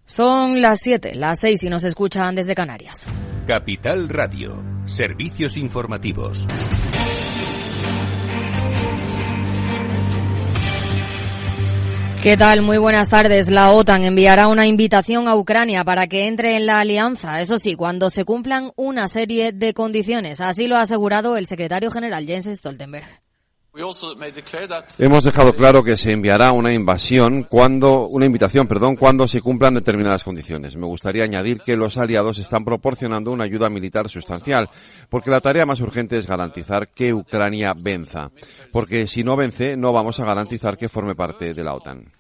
Son las 7, las 6 y nos escuchan desde Canarias. Capital Radio, servicios informativos. ¿Qué tal? Muy buenas tardes. La OTAN enviará una invitación a Ucrania para que entre en la alianza, eso sí, cuando se cumplan una serie de condiciones. Así lo ha asegurado el secretario general Jens Stoltenberg. Hemos dejado claro que se enviará una invitación cuando se cumplan determinadas condiciones. Me gustaría añadir que los aliados están proporcionando una ayuda militar sustancial, porque la tarea más urgente es garantizar que Ucrania venza, porque si no vence no vamos a garantizar que forme parte de la OTAN.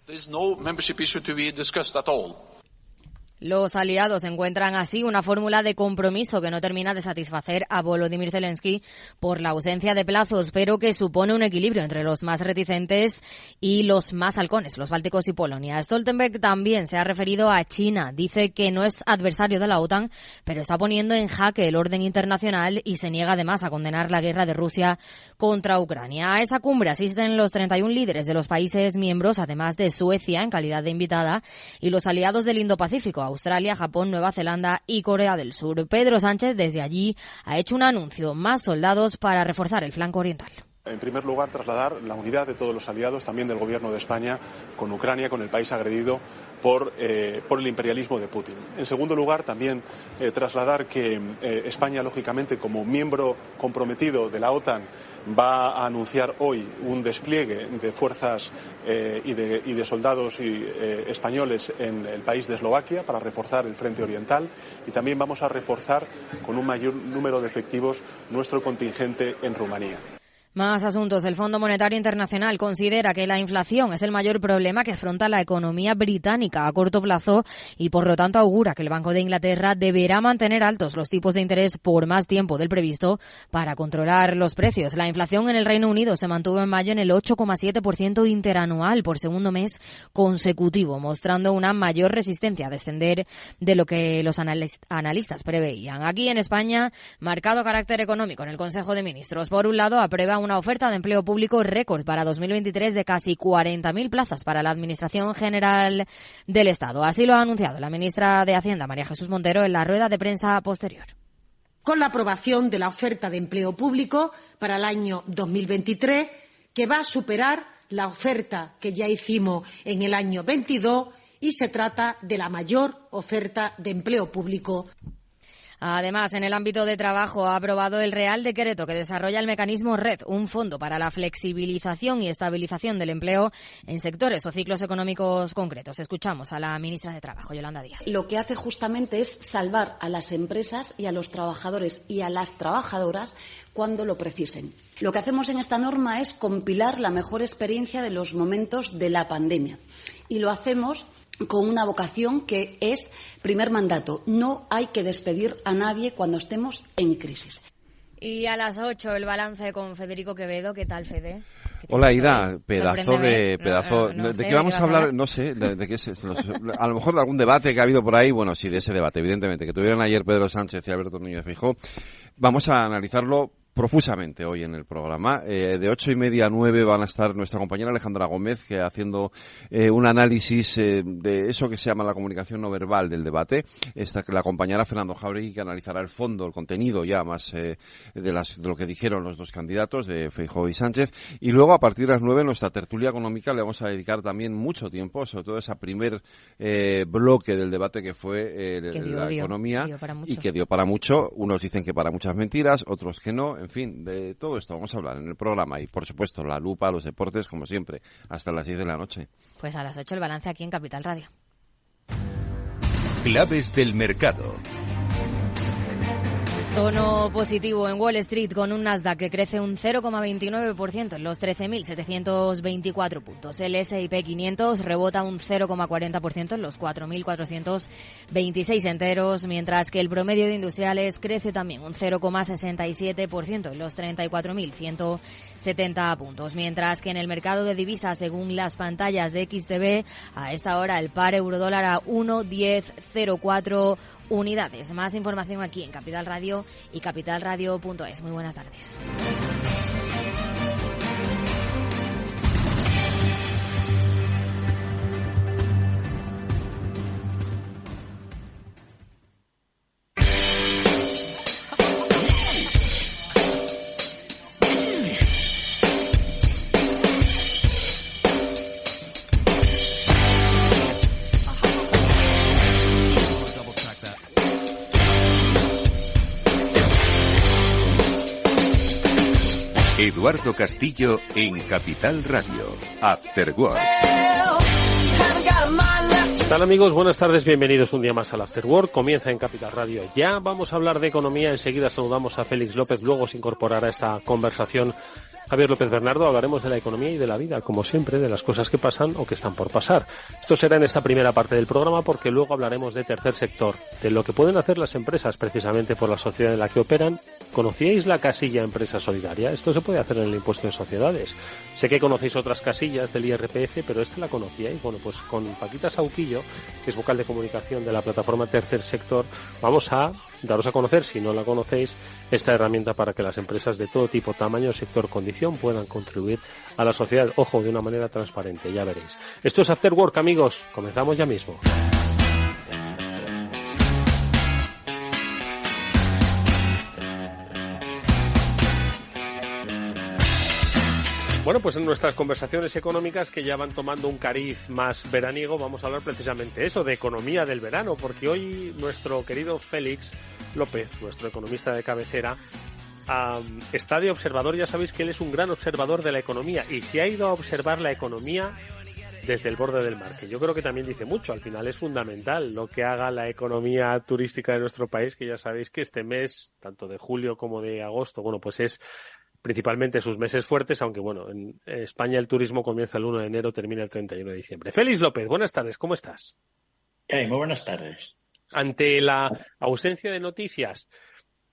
Los aliados encuentran así una fórmula de compromiso que no termina de satisfacer a Volodymyr Zelensky por la ausencia de plazos, pero que supone un equilibrio entre los más reticentes y los más halcones, los bálticos y Polonia. Stoltenberg también se ha referido a China. Dice que no es adversario de la OTAN, pero está poniendo en jaque el orden internacional y se niega además a condenar la guerra de Rusia contra Ucrania. A esa cumbre asisten los 31 líderes de los países miembros, además de Suecia en calidad de invitada, y los aliados del Indo-Pacífico, Australia, Japón, Nueva Zelanda y Corea del Sur. Pedro Sánchez desde allí ha hecho un anuncio: más soldados para reforzar el flanco oriental. En primer lugar, trasladar la unidad de todos los aliados, también del Gobierno de España, con Ucrania, con el país agredido por el imperialismo de Putin. En segundo lugar, también trasladar que España, lógicamente, como miembro comprometido de la OTAN, va a anunciar hoy un despliegue de fuerzas y de soldados españoles en el país de Eslovaquia para reforzar el frente oriental, y también vamos a reforzar con un mayor número de efectivos nuestro contingente en Rumanía. Más asuntos. El Fondo Monetario Internacional considera que la inflación es el mayor problema que afronta la economía británica a corto plazo y, por lo tanto, augura que el Banco de Inglaterra deberá mantener altos los tipos de interés por más tiempo del previsto para controlar los precios. La inflación en el Reino Unido se mantuvo en mayo en el 8,7% interanual por segundo mes consecutivo, mostrando una mayor resistencia a descender de lo que los analistas preveían. Aquí en España, marcado carácter económico en el Consejo de Ministros. Por un lado, aprueba una oferta de empleo público récord para 2023 de casi 40.000 plazas para la Administración General del Estado. Así lo ha anunciado la ministra de Hacienda, María Jesús Montero, en la rueda de prensa posterior. Con la aprobación de la oferta de empleo público para el año 2023, que va a superar la oferta que ya hicimos en el año 22, y se trata de la mayor oferta de empleo público. Además, en el ámbito de trabajo ha aprobado el Real Decreto que desarrolla el mecanismo RED, un fondo para la flexibilización y estabilización del empleo en sectores o ciclos económicos concretos. Escuchamos a la ministra de Trabajo, Yolanda Díaz. Lo que hace justamente es salvar a las empresas y a los trabajadores y a las trabajadoras cuando lo precisen. Lo que hacemos en esta norma es compilar la mejor experiencia de los momentos de la pandemia, y lo hacemos con una vocación que es, primer mandato, no hay que despedir a nadie cuando estemos en crisis. Y a las 8 el balance con Federico Quevedo. ¿Qué tal, Fede? Hola, Ida, pedazo ¿de qué vamos a hablar? No sé, de qué es, a lo mejor de algún debate que ha habido por ahí. Bueno, sí, de ese debate, evidentemente, que tuvieron ayer Pedro Sánchez y Alberto Núñez Feijóo. Vamos a analizarlo profusamente hoy en el programa. De 8:30 a 9 van a estar nuestra compañera Alejandra Gómez, que haciendo un análisis de eso que se llama la comunicación no verbal del debate. Que la acompañará Fernando Jáuregui, que analizará el fondo, el contenido ya más de lo que dijeron los dos candidatos, de Feijóo y Sánchez. Y luego, a partir de las 9, nuestra tertulia económica le vamos a dedicar también mucho tiempo, sobre todo a ese primer bloque del debate que fue la economía, y que dio para mucho. Unos dicen que para muchas mentiras, otros que no. En fin, de todo esto vamos a hablar en el programa, y por supuesto la lupa, los deportes, como siempre, hasta las 10 de la noche. Pues a las 8 el balance aquí en Capital Radio. Claves del mercado. Tono positivo en Wall Street, con un Nasdaq que crece un 0,29% en los 13.724 puntos. El S&P 500 rebota un 0,40% en los 4.426 enteros, mientras que el promedio de industriales crece también un 0,67% en los 34.170 puntos. Mientras que en el mercado de divisas, según las pantallas de XTB, a esta hora el par eurodólar a 1,1004 unidades. Más información aquí en Capital Radio y capitalradio.es. Muy buenas tardes. Eduardo Castillo en Capital Radio. After Work. ¿Qué tal, amigos? Buenas tardes, bienvenidos un día más al After Work. Comienza en Capital Radio. Ya vamos a hablar de economía, enseguida saludamos a Félix López, luego se incorporará a esta conversación Javier López Bernardo. Hablaremos de la economía y de la vida, como siempre, de las cosas que pasan o que están por pasar. Esto será en esta primera parte del programa, porque luego hablaremos de tercer sector, de lo que pueden hacer las empresas precisamente por la sociedad en la que operan. ¿Conocíais la casilla Empresa Solidaria? Esto se puede hacer en el impuesto de sociedades. Sé que conocéis otras casillas del IRPF, pero esta la conocíais. Bueno, pues con Paquita Sauquillo, que es vocal de comunicación de la plataforma Tercer Sector, vamos a daros a conocer, si no la conocéis, esta herramienta para que las empresas de todo tipo, tamaño, sector, condición puedan contribuir a la sociedad, ojo, de una manera transparente, ya veréis. Esto es After Work, amigos, comenzamos ya mismo. Bueno, pues en nuestras conversaciones económicas, que ya van tomando un cariz más veraniego, vamos a hablar precisamente eso, de economía del verano, porque hoy nuestro querido Félix López, nuestro economista de cabecera, está de observador. Ya sabéis que él es un gran observador de la economía y se ha ido a observar la economía desde el borde del mar, que yo creo que también dice mucho. Al final es fundamental lo que haga la economía turística de nuestro país, que ya sabéis que este mes, tanto de julio como de agosto, bueno, pues es principalmente sus meses fuertes, aunque bueno, en España el turismo comienza el 1 de enero, termina el 31 de diciembre. Félix López, buenas tardes, ¿cómo estás? Muy buenas tardes. Ante la ausencia de noticias,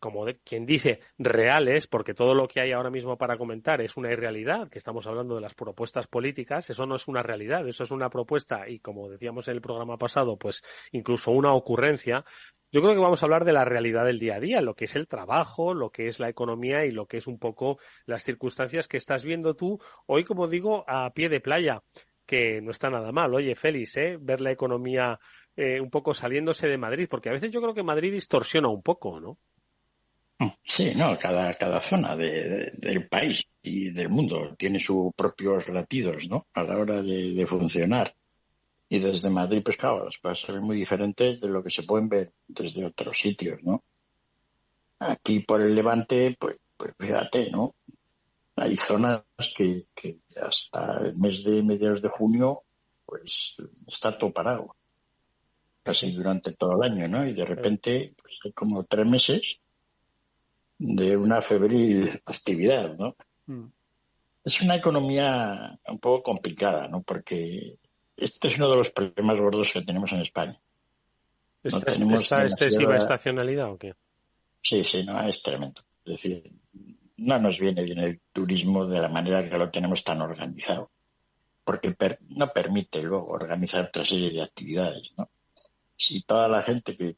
como quien dice, reales, porque todo lo que hay ahora mismo para comentar es una irrealidad, que estamos hablando de las propuestas políticas, eso no es una realidad, eso es una propuesta y, como decíamos en el programa pasado, pues incluso una ocurrencia. Yo creo que vamos a hablar de la realidad del día a día, lo que es el trabajo, lo que es la economía y lo que es un poco las circunstancias que estás viendo tú hoy, como digo, a pie de playa, que no está nada mal. Oye, Félix, ver la economía un poco saliéndose de Madrid, porque a veces yo creo que Madrid distorsiona un poco, ¿no? Sí, no, cada zona del país y del mundo tiene sus propios latidos, ¿no?, a la hora de funcionar. Y desde Madrid, pues claro, va a ser muy diferente de lo que se pueden ver desde otros sitios, ¿no? Aquí por el Levante, pues fíjate, ¿no? Hay zonas que hasta el mes de mediados de junio, pues está todo parado. Casi durante todo el año, ¿no? Y de repente, pues hay como 3 meses de una febril actividad, ¿no? Es una economía un poco complicada, ¿no? Porque este es uno de los problemas gordos que tenemos en España. ¿Está excesiva estacionalidad o qué? Sí, no, es tremendo. Es decir, no nos viene bien el turismo de la manera que lo tenemos tan organizado, porque no permite luego organizar otra serie de actividades, ¿no? Si toda la gente que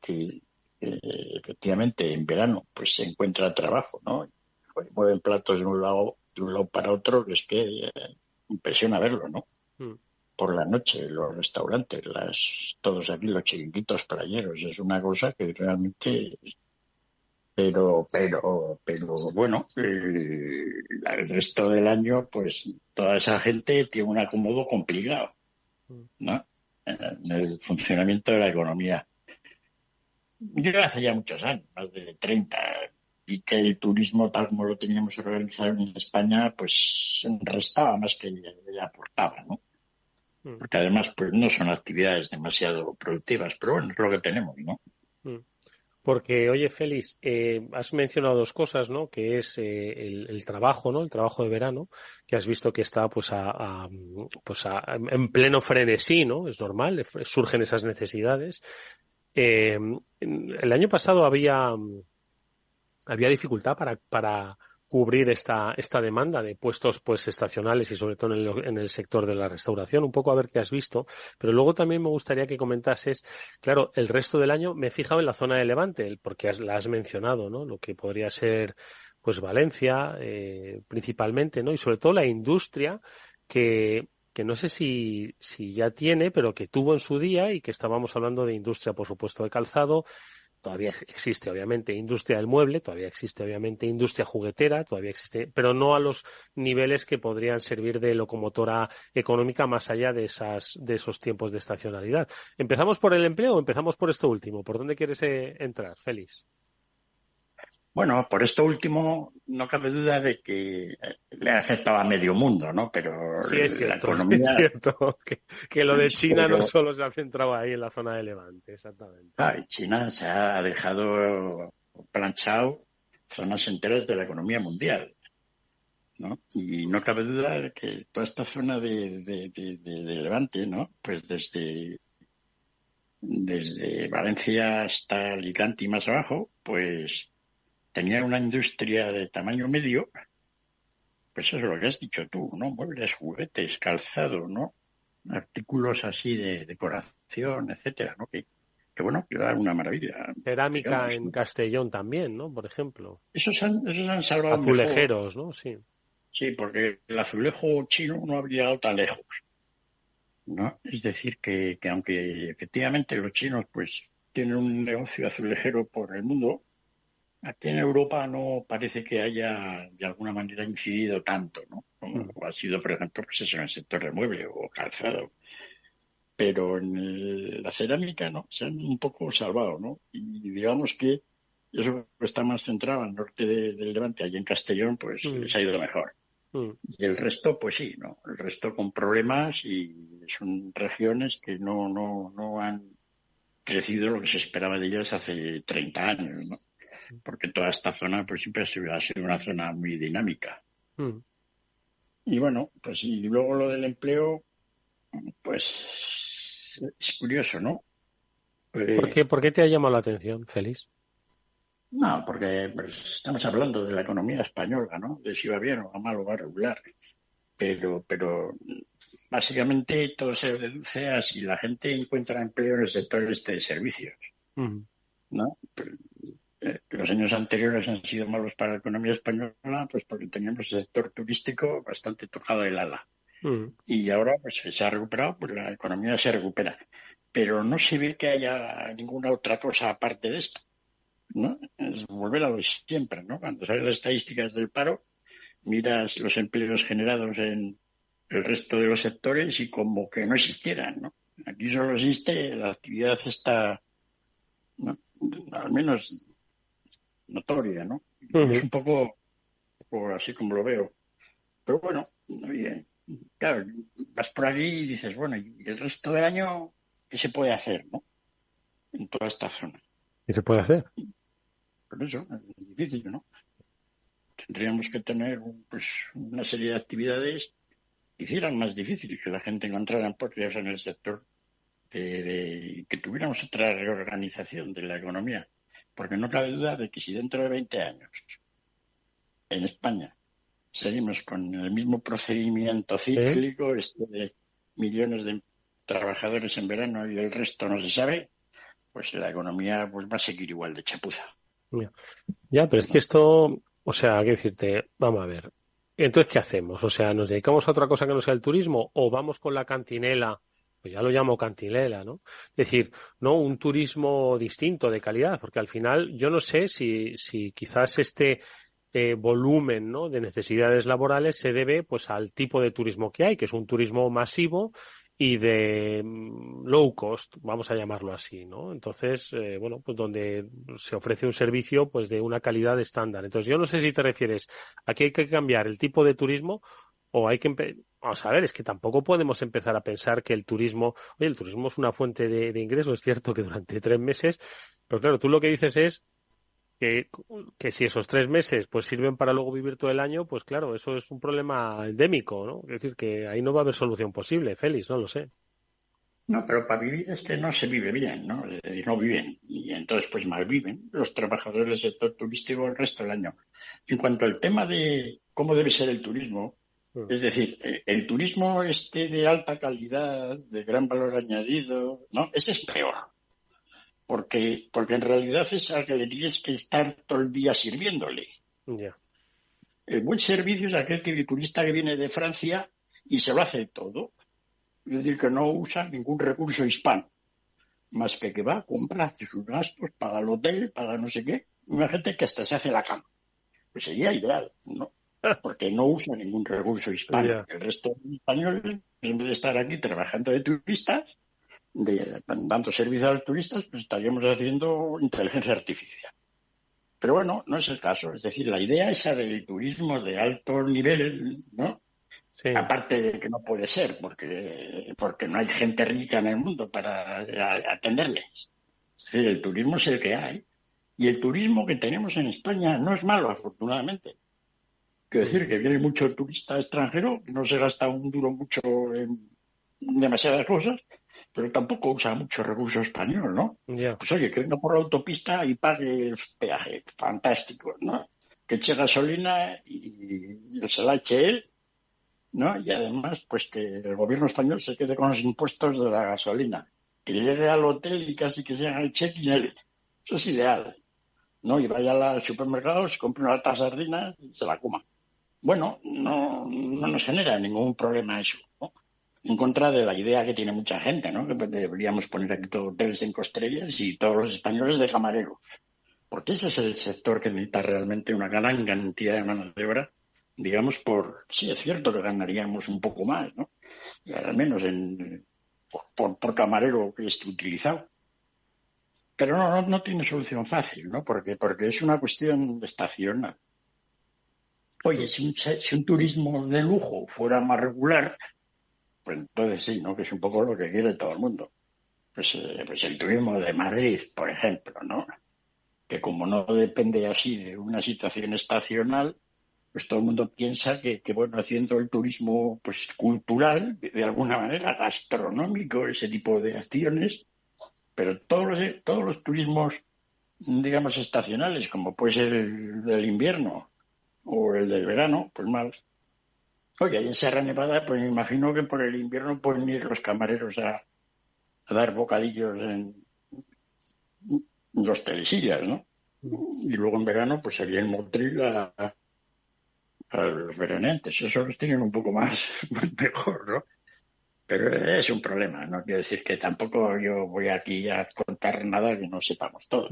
efectivamente en verano pues se encuentra trabajo, ¿no?, mueven platos de un lado para otro, que es que impresiona verlo, ¿no? Por la noche, los restaurantes, todos aquí los chiringuitos playeros, es una cosa que realmente, pero bueno, el resto del año, pues toda esa gente tiene un acomodo complicado, ¿no?, en el funcionamiento de la economía. Yo hace ya muchos años, más de 30, y que el turismo tal como lo teníamos organizado en España, pues restaba más que le aportaba, ¿no? Porque además pues no son actividades demasiado productivas, pero bueno, es lo que tenemos, ¿no? Porque, oye, Félix, has mencionado 2 cosas, ¿no?, que es el trabajo, ¿no?, el trabajo de verano, que has visto que está en pleno frenesí, ¿no?, es normal, surgen esas necesidades. El año pasado había dificultad para cubrir esta demanda de puestos pues estacionales y sobre todo en el sector de la restauración, un poco a ver qué has visto, pero luego también me gustaría que comentases, claro, el resto del año. Me he fijado en la zona de Levante, porque la has mencionado, ¿no?, lo que podría ser pues Valencia, principalmente, ¿no?, y sobre todo la industria que no sé si ya tiene, pero que tuvo en su día, y que estábamos hablando de industria, por supuesto, de calzado. Todavía existe, obviamente, industria del mueble, todavía existe, obviamente, industria juguetera, todavía existe, pero no a los niveles que podrían servir de locomotora económica más allá de esos tiempos de estacionalidad. ¿Empezamos por el empleo o empezamos por esto último? ¿Por dónde quieres entrar, Félix? Bueno, por esto último no cabe duda de que le ha afectado a medio mundo, ¿no? Pero sí, es la cierto, economía... es cierto que lo de China pero, no solo se ha centrado ahí en la zona de Levante, exactamente. China se ha dejado planchado zonas enteras de la economía mundial, ¿no? Y no cabe duda de que toda esta zona de Levante, ¿no? Pues desde Valencia hasta Alicante y más abajo, pues tenía una industria de tamaño medio, pues eso es lo que has dicho tú, ¿no? Muebles, juguetes, calzado, ¿no? Artículos así de decoración, etcétera, ¿no? Que bueno, que era una maravilla. Cerámica Digamos, en ¿no? Castellón también, ¿no? Por ejemplo. Esos han salvado mejor. Azulejeros, ¿no? Sí. Sí, porque el azulejo chino no habría llegado tan lejos, ¿no? Es decir, que aunque efectivamente los chinos pues tienen un negocio azulejero por el mundo, aquí en Europa no parece que haya de alguna manera incidido tanto, ¿no? Como ha sido, por ejemplo, pues eso, en el sector del mueble o calzado. Pero en la cerámica, ¿no? Se han un poco salvado, ¿no? Y digamos que eso está más centrado al norte del Levante, allí en Castellón, pues les ha ido mejor. Y el resto, pues sí, ¿no? El resto con problemas y son regiones que no han crecido lo que se esperaba de ellas hace 30 años, ¿no? Porque toda esta zona pues siempre ha sido una zona muy dinámica. Y bueno, pues y luego lo del empleo, pues es curioso, ¿no? ¿Por qué te ha llamado la atención, Félix? No, porque pues, estamos hablando de la economía española, ¿no? De si va bien o va mal o va regular. Pero básicamente todo se reduce a si la gente encuentra empleo en el sector de servicios, ¿no? Los años anteriores han sido malos para la economía española, pues porque teníamos el sector turístico bastante tocado del ala. Y ahora pues se ha recuperado, pues la economía se recupera. Pero no se ve que haya ninguna otra cosa aparte de esto, ¿no? Es volver a lo de siempre, ¿no? Cuando salen las estadísticas del paro, miras los empleos generados en el resto de los sectores y como que no existieran, ¿no? Aquí solo existe la actividad esta, ¿no? Al menos notoria, ¿no? Y es un poco así como lo veo. Pero bueno, bien. Claro, vas por allí y dices, bueno, ¿y el resto del año qué se puede hacer, no? En toda esta zona. ¿Qué se puede hacer? Por eso, es difícil, ¿no? Tendríamos que tener una serie de actividades que hicieran más difícil que la gente encontrara empleos en el sector, que tuviéramos otra reorganización de la economía. Porque no cabe duda de que si dentro de 20 años en España seguimos con el mismo procedimiento cíclico, de millones de trabajadores en verano y el resto no se sabe, pues la economía pues va a seguir igual de chapuza. Ya, pero es que esto, o sea, hay que decirte, vamos a ver, entonces, ¿qué hacemos? O sea, ¿nos dedicamos a otra cosa que no sea el turismo o vamos con la cantinela? Pues ya lo llamo cantinela, ¿no? Es decir, no un turismo distinto, de calidad, porque al final yo no sé si quizás este volumen, ¿no?, de necesidades laborales se debe pues al tipo de turismo que hay, que es un turismo masivo y de low cost, vamos a llamarlo así, ¿no? Entonces, bueno, pues donde se ofrece un servicio pues de una calidad estándar. Entonces, yo no sé si te refieres a que hay que cambiar el tipo de turismo o hay que vamos a ver, es que tampoco podemos empezar a pensar que el turismo es una fuente de ingresos, es cierto que durante 3 meses, pero claro, tú lo que dices es que si esos 3 meses pues sirven para luego vivir todo el año, pues claro, eso es un problema endémico, ¿no? Es decir, que ahí no va a haber solución posible, Félix, no lo sé. No, pero para vivir es que no se vive bien, ¿no? No viven. Y entonces pues malviven los trabajadores del sector turístico el resto del año. En cuanto al tema de cómo debe ser el turismo, es decir, el turismo de alta calidad, de gran valor añadido, ¿no? Ese es peor. Porque en realidad es al que le tienes que estar todo el día sirviéndole. Yeah. El buen servicio es aquel el turista que viene de Francia y se lo hace todo. Es decir, que no usa ningún recurso hispano, más que va, compra, hace sus gastos, paga el hotel, paga no sé qué. Una gente que hasta se hace la cama. Pues sería ideal, ¿no? Porque no usa ningún recurso hispano. Yeah. El resto de españoles, en vez de estar aquí trabajando de turistas, dando servicio a los turistas, pues estaríamos haciendo inteligencia artificial. Pero bueno, no es el caso. Es decir, la idea esa del turismo de alto nivel, ¿no? Sí. Aparte de que no puede ser, porque no hay gente rica en el mundo para atenderles. Es decir, el turismo es el que hay. Y el turismo que tenemos en España no es malo, afortunadamente. Quiero decir que viene mucho turista extranjero, que no se gasta un duro mucho en demasiadas cosas, pero tampoco usa mucho recurso español, ¿no? Yeah. Pues oye, que venga por la autopista y pague el peaje, fantástico, ¿no? Que eche gasolina y se la eche él, ¿no? Y además, pues que el gobierno español se quede con los impuestos de la gasolina, que llegue al hotel y casi que se haga el check-in él. Eso es ideal, ¿no? Y vaya al supermercado, se compre una lata de sardinas y se la coma. Bueno, no nos genera ningún problema eso, ¿no? En contra de la idea que tiene mucha gente, ¿no? Que deberíamos poner aquí todos hoteles 5 estrellas y todos los españoles de camareros. Porque ese es el sector que necesita realmente una gran cantidad de mano de obra, digamos, sí es cierto que ganaríamos un poco más, ¿no? Y al menos por camarero que esté utilizado. Pero no tiene solución fácil, ¿no? Porque es una cuestión estacional. Oye, si un turismo de lujo fuera más regular, pues entonces sí, ¿no? Que es un poco lo que quiere todo el mundo. Pues el turismo de Madrid, por ejemplo, ¿no? Que como no depende así de una situación estacional, pues todo el mundo piensa que bueno, haciendo el turismo pues cultural, de alguna manera gastronómico, ese tipo de acciones, pero todos los turismos, digamos, estacionales, como puede ser el del invierno o el del verano, pues mal. Oye, ahí en Sierra Nevada, pues me imagino que por el invierno pueden ir los camareros a dar bocadillos en los telesillas, ¿no? Y luego en verano, pues sería el Motril a los veraneantes. Eso los tienen un poco más mejor, ¿no? Pero es un problema, no quiero decir que tampoco yo voy aquí a contar nada que no sepamos todo.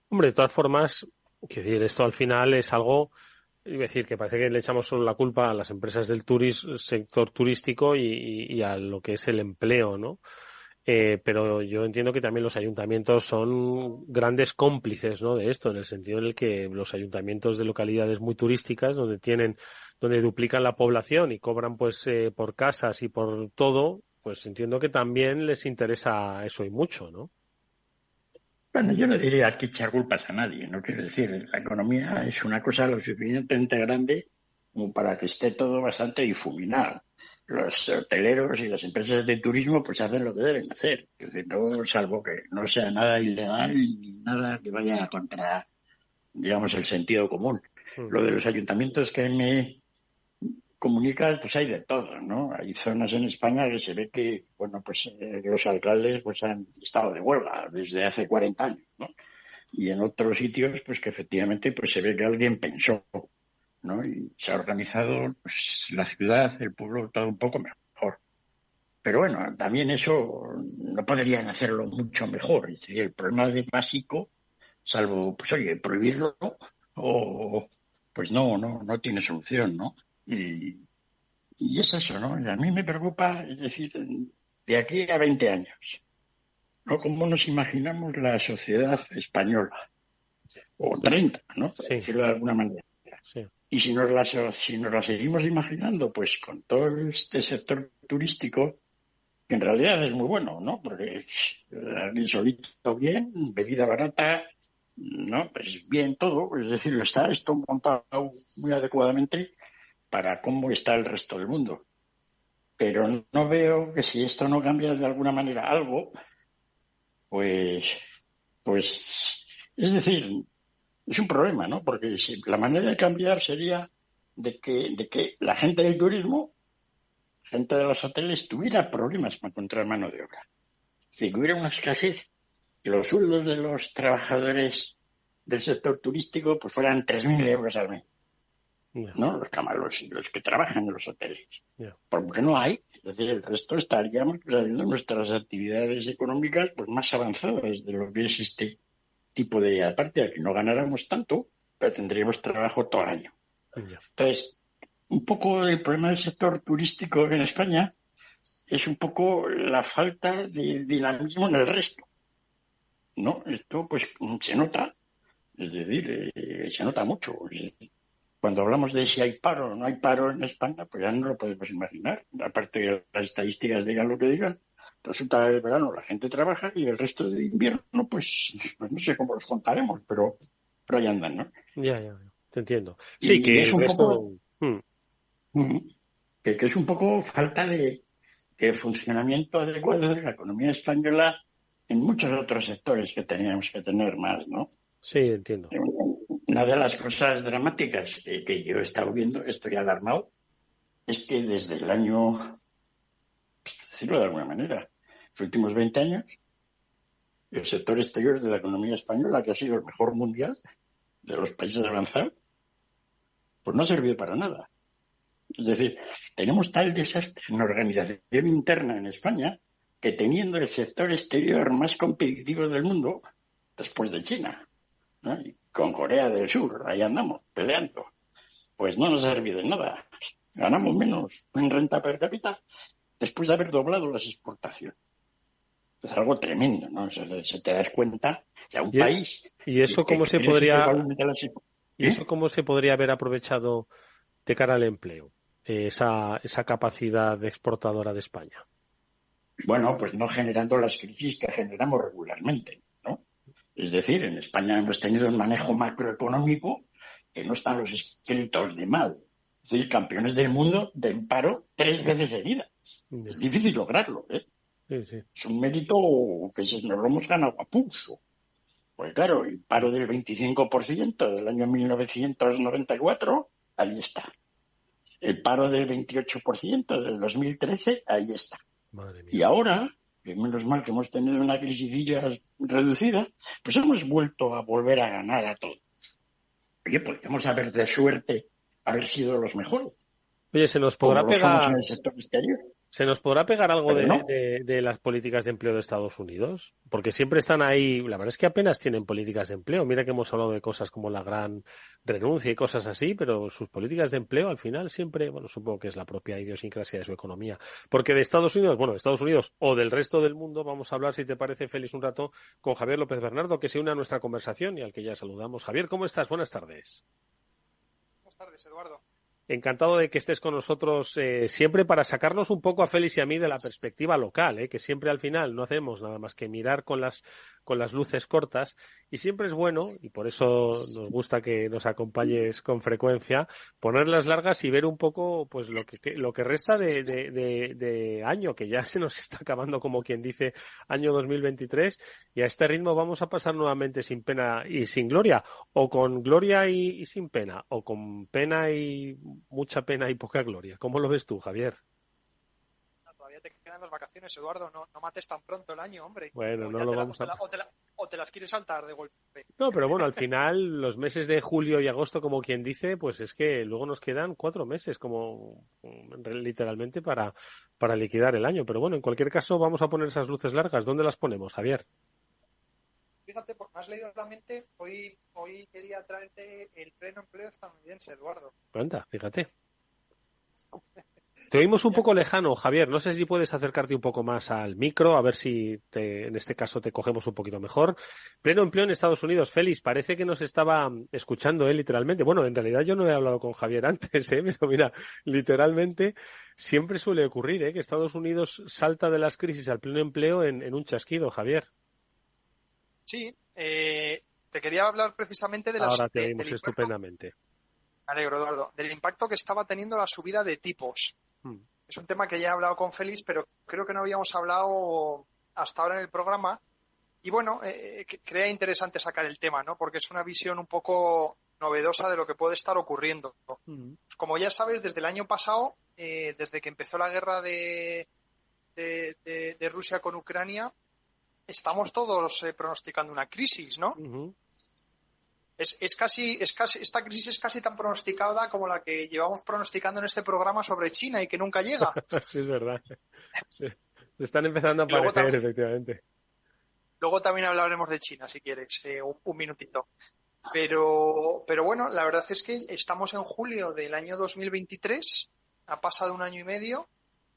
Hombre, de todas formas, quiero decir, esto al final es algo, iba a decir que parece que le echamos solo la culpa a las empresas del sector turístico y a lo que es el empleo, ¿no? Pero yo entiendo que también los ayuntamientos son grandes cómplices, ¿no? De esto, en el sentido en el que los ayuntamientos de localidades muy turísticas, donde duplican la población y cobran pues por casas y por todo, pues entiendo que también les interesa eso y mucho, ¿no? Bueno, yo no diría que echar culpas a nadie, no quiero decir, la economía es una cosa lo suficientemente grande como para que esté todo bastante difuminado. Los hoteleros y las empresas de turismo pues hacen lo que deben hacer, es decir, no, salvo que no sea nada ilegal ni nada que vaya contra, digamos, el sentido común. Lo de los ayuntamientos que me comunicas, pues hay de todo, ¿no? Hay zonas en España que se ve que, bueno, pues los alcaldes pues han estado de huelga desde hace 40 años, ¿no? Y en otros sitios, pues que efectivamente pues se ve que alguien pensó, ¿no? Y se ha organizado pues la ciudad, el pueblo, todo un poco mejor. Pero bueno, también eso no podrían hacerlo mucho mejor. Es decir, el problema de básico, salvo, pues oye, prohibirlo, o pues no tiene solución, ¿no? Y es eso, ¿no? Y a mí me preocupa, es decir, de aquí a 20 años, ¿no? ¿Cómo nos imaginamos la sociedad española? O 30, ¿no? Por decirlo de alguna manera. Sí. Y si nos la seguimos imaginando, pues con todo este sector turístico, que en realidad es muy bueno, ¿no? Porque alguien solito bien, bebida barata, ¿no? Pues bien todo, es decir, está esto montado muy adecuadamente para cómo está el resto del mundo. Pero no veo que si esto no cambia de alguna manera algo, pues es decir, es un problema, ¿no? Porque la manera de cambiar sería de que la gente del turismo, gente de los hoteles, tuviera problemas para encontrar mano de obra. Si hubiera una escasez, que los sueldos de los trabajadores del sector turístico pues fueran 3.000 euros al mes. Yeah. ¿No? Los camareros y los que trabajan en los hoteles. Yeah. Porque no hay. Es decir, el resto estaríamos pues, haciendo nuestras actividades económicas pues más avanzadas de lo que es este tipo de... Aparte de que no ganáramos tanto, pero tendríamos trabajo todo el año. Yeah. Entonces, un poco el problema del sector turístico en España es un poco la falta de dinamismo en el resto. ¿No? Esto pues se nota Es decir, se nota mucho. Cuando hablamos de si hay paro o no hay paro en España, pues ya no lo podemos imaginar. Aparte de que las estadísticas digan lo que digan, resulta que el verano la gente trabaja y el resto de invierno, pues no sé cómo los contaremos, pero ahí andan, ¿no? Ya, te entiendo. Sí, y que es el un resto... poco... que es un poco falta de funcionamiento adecuado de la economía española en muchos otros sectores que teníamos que tener más, ¿no? Sí, entiendo. Una de las cosas dramáticas que yo he estado viendo, estoy alarmado, es que desde el año, pues, decirlo de alguna manera, los últimos 20 años, el sector exterior de la economía española, que ha sido el mejor mundial de los países avanzados, pues no ha servido para nada. Es decir, tenemos tal desastre en la organización interna en España que teniendo el sector exterior más competitivo del mundo, después de China, ¿no? Y con Corea del Sur, ahí andamos, peleando, pues no nos ha servido de nada. Ganamos menos en renta per cápita después de haber doblado las exportaciones. Es algo tremendo, ¿no? Se te das cuenta, o sea, un país... ¿Y eso cómo se podría... ¿Y eso cómo se podría haber aprovechado de cara al empleo? Esa capacidad exportadora de España. Bueno, pues no generando las crisis que generamos regularmente, ¿no? Es decir, en España hemos tenido un manejo macroeconómico que no están los escritos de mal. Es decir, campeones del mundo del paro 3 veces seguidas. Es difícil lograrlo, ¿eh? Sí. Es un mérito que nos lo hemos ganado a pulso. Pues claro, el paro del 25% del año 1994, ahí está. El paro del 28% del 2013, ahí está. Madre mía. Y ahora, que menos mal que hemos tenido una crisicilla reducida, pues hemos vuelto a volver a ganar a todos. Oye, podríamos haber de suerte haber sido los mejores. Oye, ¿se nos podrá pegar en el sector exterior? ¿Se nos podrá pegar algo no. de las políticas de empleo de Estados Unidos? Porque siempre están ahí, la verdad es que apenas tienen políticas de empleo. Mira que hemos hablado de cosas como la gran renuncia y cosas así, pero sus políticas de empleo al final siempre, bueno, supongo que es la propia idiosincrasia de su economía. Porque de Estados Unidos o del resto del mundo, vamos a hablar, si te parece, Félix, un rato con Javier López Bernardo, que se une a nuestra conversación y al que ya saludamos. Javier, ¿cómo estás? Buenas tardes. Buenas tardes, Eduardo. Encantado de que estés con nosotros siempre para sacarnos un poco a Félix y a mí de la perspectiva local, que siempre al final no hacemos nada más que mirar con las luces cortas y siempre es bueno, y por eso nos gusta que nos acompañes con frecuencia, ponerlas largas y ver un poco pues lo que resta de año, que ya se nos está acabando, como quien dice, año 2023, y a este ritmo vamos a pasar nuevamente sin pena y sin gloria, o con gloria y sin pena, o con pena y mucha pena y poca gloria. ¿Cómo lo ves tú, Javier? Todavía te quedan las vacaciones, Eduardo. No mates tan pronto el año, hombre. Bueno, no lo vamos a... O te las quieres saltar de golpe. No, pero bueno, al final, los meses de julio y agosto, como quien dice, pues es que luego nos quedan 4 meses, como literalmente, para liquidar el año. Pero bueno, en cualquier caso, vamos a poner esas luces largas. ¿Dónde las ponemos, Javier? Fíjate, porque me has leído la mente, hoy quería traerte el pleno empleo estadounidense, Eduardo. Anda, fíjate. Te oímos un poco lejano, Javier. No sé si puedes acercarte un poco más al micro, a ver si en este caso te cogemos un poquito mejor. Pleno empleo en Estados Unidos. Félix, parece que nos estaba escuchando literalmente. Bueno, en realidad yo no he hablado con Javier antes, pero mira, literalmente siempre suele ocurrir, que Estados Unidos salta de las crisis al pleno empleo en un chasquido, Javier. Sí, te quería hablar precisamente de las... Ahora te oímos estupendamente. Me alegro, Eduardo. Del impacto que estaba teniendo la subida de tipos. Es un tema que ya he hablado con Félix, pero creo que no habíamos hablado hasta ahora en el programa. Y bueno, crea interesante sacar el tema, ¿no? Porque es una visión un poco novedosa de lo que puede estar ocurriendo. Pues como ya sabes, desde el año pasado, desde que empezó la guerra de Rusia con Ucrania, estamos todos pronosticando una crisis, ¿no? Es casi, esta crisis es casi tan pronosticada como la que llevamos pronosticando en este programa sobre China y que nunca llega. Sí, es verdad. Se están empezando a aparecer, efectivamente. Luego también hablaremos de China, si quieres, un minutito. Pero bueno, la verdad es que estamos en julio del año 2023, ha pasado 1 año y medio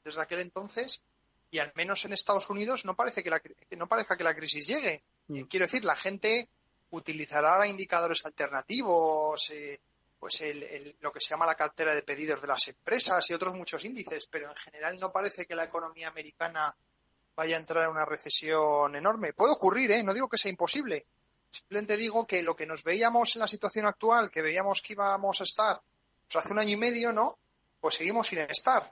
desde aquel entonces, y al menos en Estados Unidos no parece que la crisis llegue. Quiero decir, la gente utilizará indicadores alternativos, pues lo que se llama la cartera de pedidos de las empresas y otros muchos índices, pero en general no parece que la economía americana vaya a entrar en una recesión enorme. Puede ocurrir, no digo que sea imposible. Simplemente digo que lo que nos veíamos en la situación actual, que veíamos que íbamos a estar pues hace un año y medio, ¿no? Pues seguimos sin estar.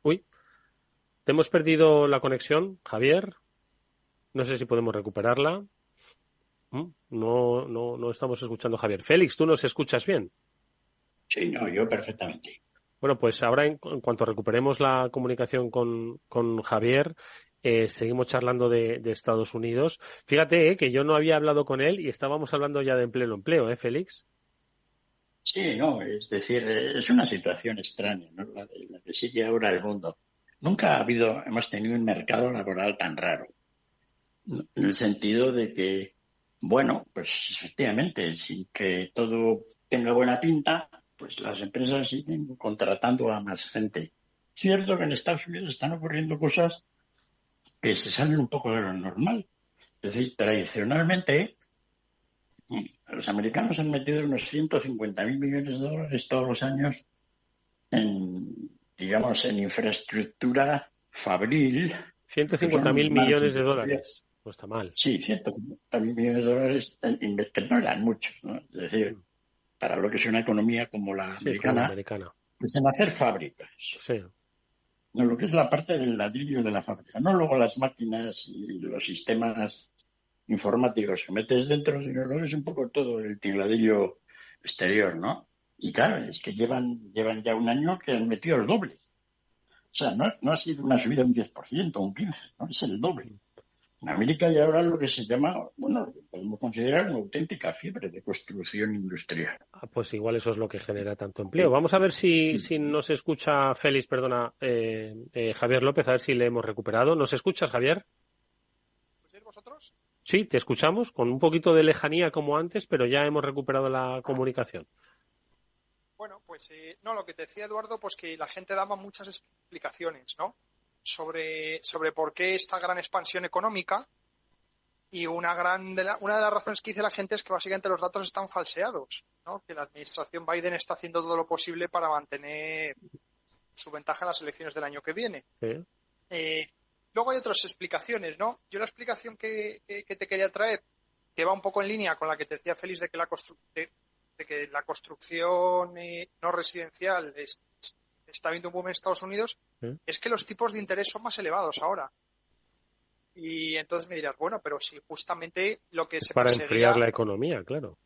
Uy, te hemos perdido la conexión, Javier. No sé si podemos recuperarla. No estamos escuchando a Javier. Félix, ¿tú nos escuchas bien? Sí, no, yo perfectamente. Bueno, pues ahora en cuanto recuperemos la comunicación con Javier, seguimos charlando de Estados Unidos. Fíjate que yo no había hablado con él y estábamos hablando ya de empleo, Félix. Sí, no, es decir, es una situación extraña, ¿no? La que sigue ahora el mundo. Nunca hemos tenido un mercado laboral tan raro, en el sentido de que, bueno, pues efectivamente, sin que todo tenga buena pinta, pues las empresas siguen contratando a más gente. Cierto que en Estados Unidos están ocurriendo cosas que se salen un poco de lo normal. Es decir, tradicionalmente, los americanos han metido unos 150.000 millones de dólares todos los años en infraestructura fabril. 150.000 millones de dólares. No está mal. Sí, 150.000 millones de dólares que no eran muchos, ¿no? Es decir, para lo que es una economía como la americana, pues en hacer fábricas. Sí. No, lo que es la parte del ladrillo de la fábrica, no luego las máquinas y los sistemas informáticos que metes dentro, sino luego es un poco todo el tingladillo exterior, ¿no? Y claro, es que llevan ya un año que han metido el doble. O sea, no ha sido una subida de un 10%, un 15%, ¿no? Es el doble. En América hay ahora lo que se llama, bueno, podemos considerar una auténtica fiebre de construcción industrial. Pues igual eso es lo que genera tanto empleo. Vamos a ver si nos escucha Félix, Javier López, a ver si le hemos recuperado. ¿Nos escuchas, Javier? ¿Vosotros? Sí, te escuchamos, con un poquito de lejanía como antes, pero ya hemos recuperado la comunicación. Bueno, pues lo que te decía Eduardo, pues que la gente daba muchas explicaciones, ¿no? Sobre por qué esta gran expansión económica, y una de las razones que dice la gente es que básicamente los datos están falseados, ¿no? Que la administración Biden está haciendo todo lo posible para mantener su ventaja en las elecciones del año que viene. Sí. Luego hay otras explicaciones, ¿no? Yo la explicación que te quería traer, que va un poco en línea con la que te decía Félix de que la construcción no residencial está viendo un boom en Estados Unidos, es que los tipos de interés son más elevados ahora. Y entonces me dirás, bueno, pero si justamente lo que se para enfriar la economía, claro.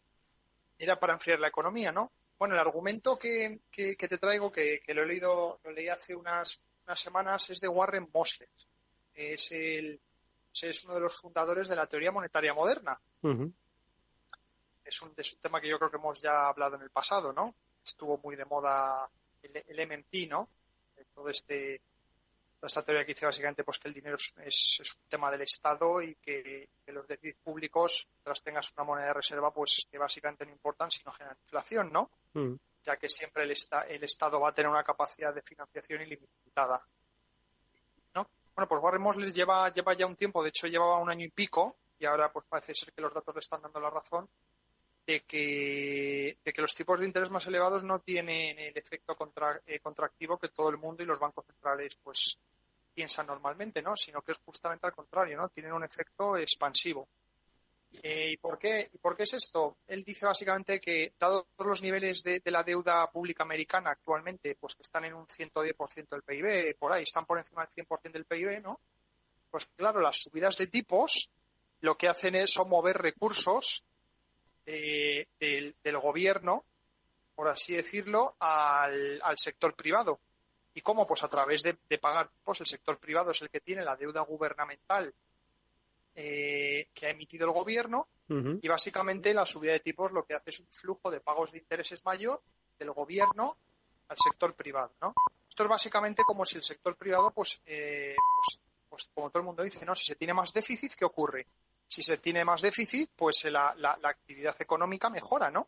Era para enfriar la economía, ¿no? Bueno, el argumento que te traigo, que lo leí hace unas semanas, es de Warren Mosler. Es uno de los fundadores de la teoría monetaria moderna. Uh-huh. Es un tema que yo creo que hemos ya hablado en el pasado, ¿no? Estuvo muy de moda el MMT, ¿no? Todo esta teoría que dice básicamente pues que el dinero es un tema del Estado y que los déficits públicos, mientras tengas una moneda de reserva, pues que básicamente no importan si no generan inflación, ¿no? Ya que siempre el Estado va a tener una capacidad de financiación ilimitada, ¿no? Bueno, pues Warren Mosler lleva ya un tiempo, de hecho llevaba un año y pico, y ahora pues parece ser que los datos le están dando la razón, de que los tipos de interés más elevados no tienen el efecto contractivo que todo el mundo y los bancos centrales pues piensan normalmente, ¿no? Sino que es justamente al contrario, ¿no? Tienen un efecto expansivo. ¿Y por qué es esto? Él dice básicamente que, dados los niveles de la deuda pública americana actualmente, pues que están en un 110% del PIB, por ahí, están por encima del 100% del PIB, ¿no? Pues claro, las subidas de tipos lo que hacen son mover recursos del gobierno, por así decirlo, al sector privado. ¿Y cómo? Pues a través de pagar tipos. El sector privado es el que tiene la deuda gubernamental que ha emitido el gobierno, uh-huh. Y básicamente la subida de tipos lo que hace es un flujo de pagos de intereses mayor del gobierno al sector privado, ¿no? Esto es básicamente como si el sector privado, pues como todo el mundo dice, ¿no? Si se tiene más déficit, ¿qué ocurre? Si se tiene más déficit, pues la actividad económica mejora, ¿no?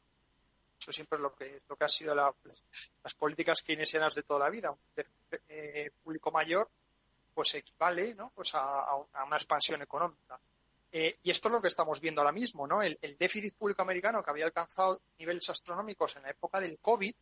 Eso siempre es lo que ha sido las políticas keynesianas de toda la vida. Un público mayor pues equivale, ¿no? Pues a una expansión económica. Y esto es lo que estamos viendo ahora mismo, ¿no? El déficit público americano, que había alcanzado niveles astronómicos en la época del COVID,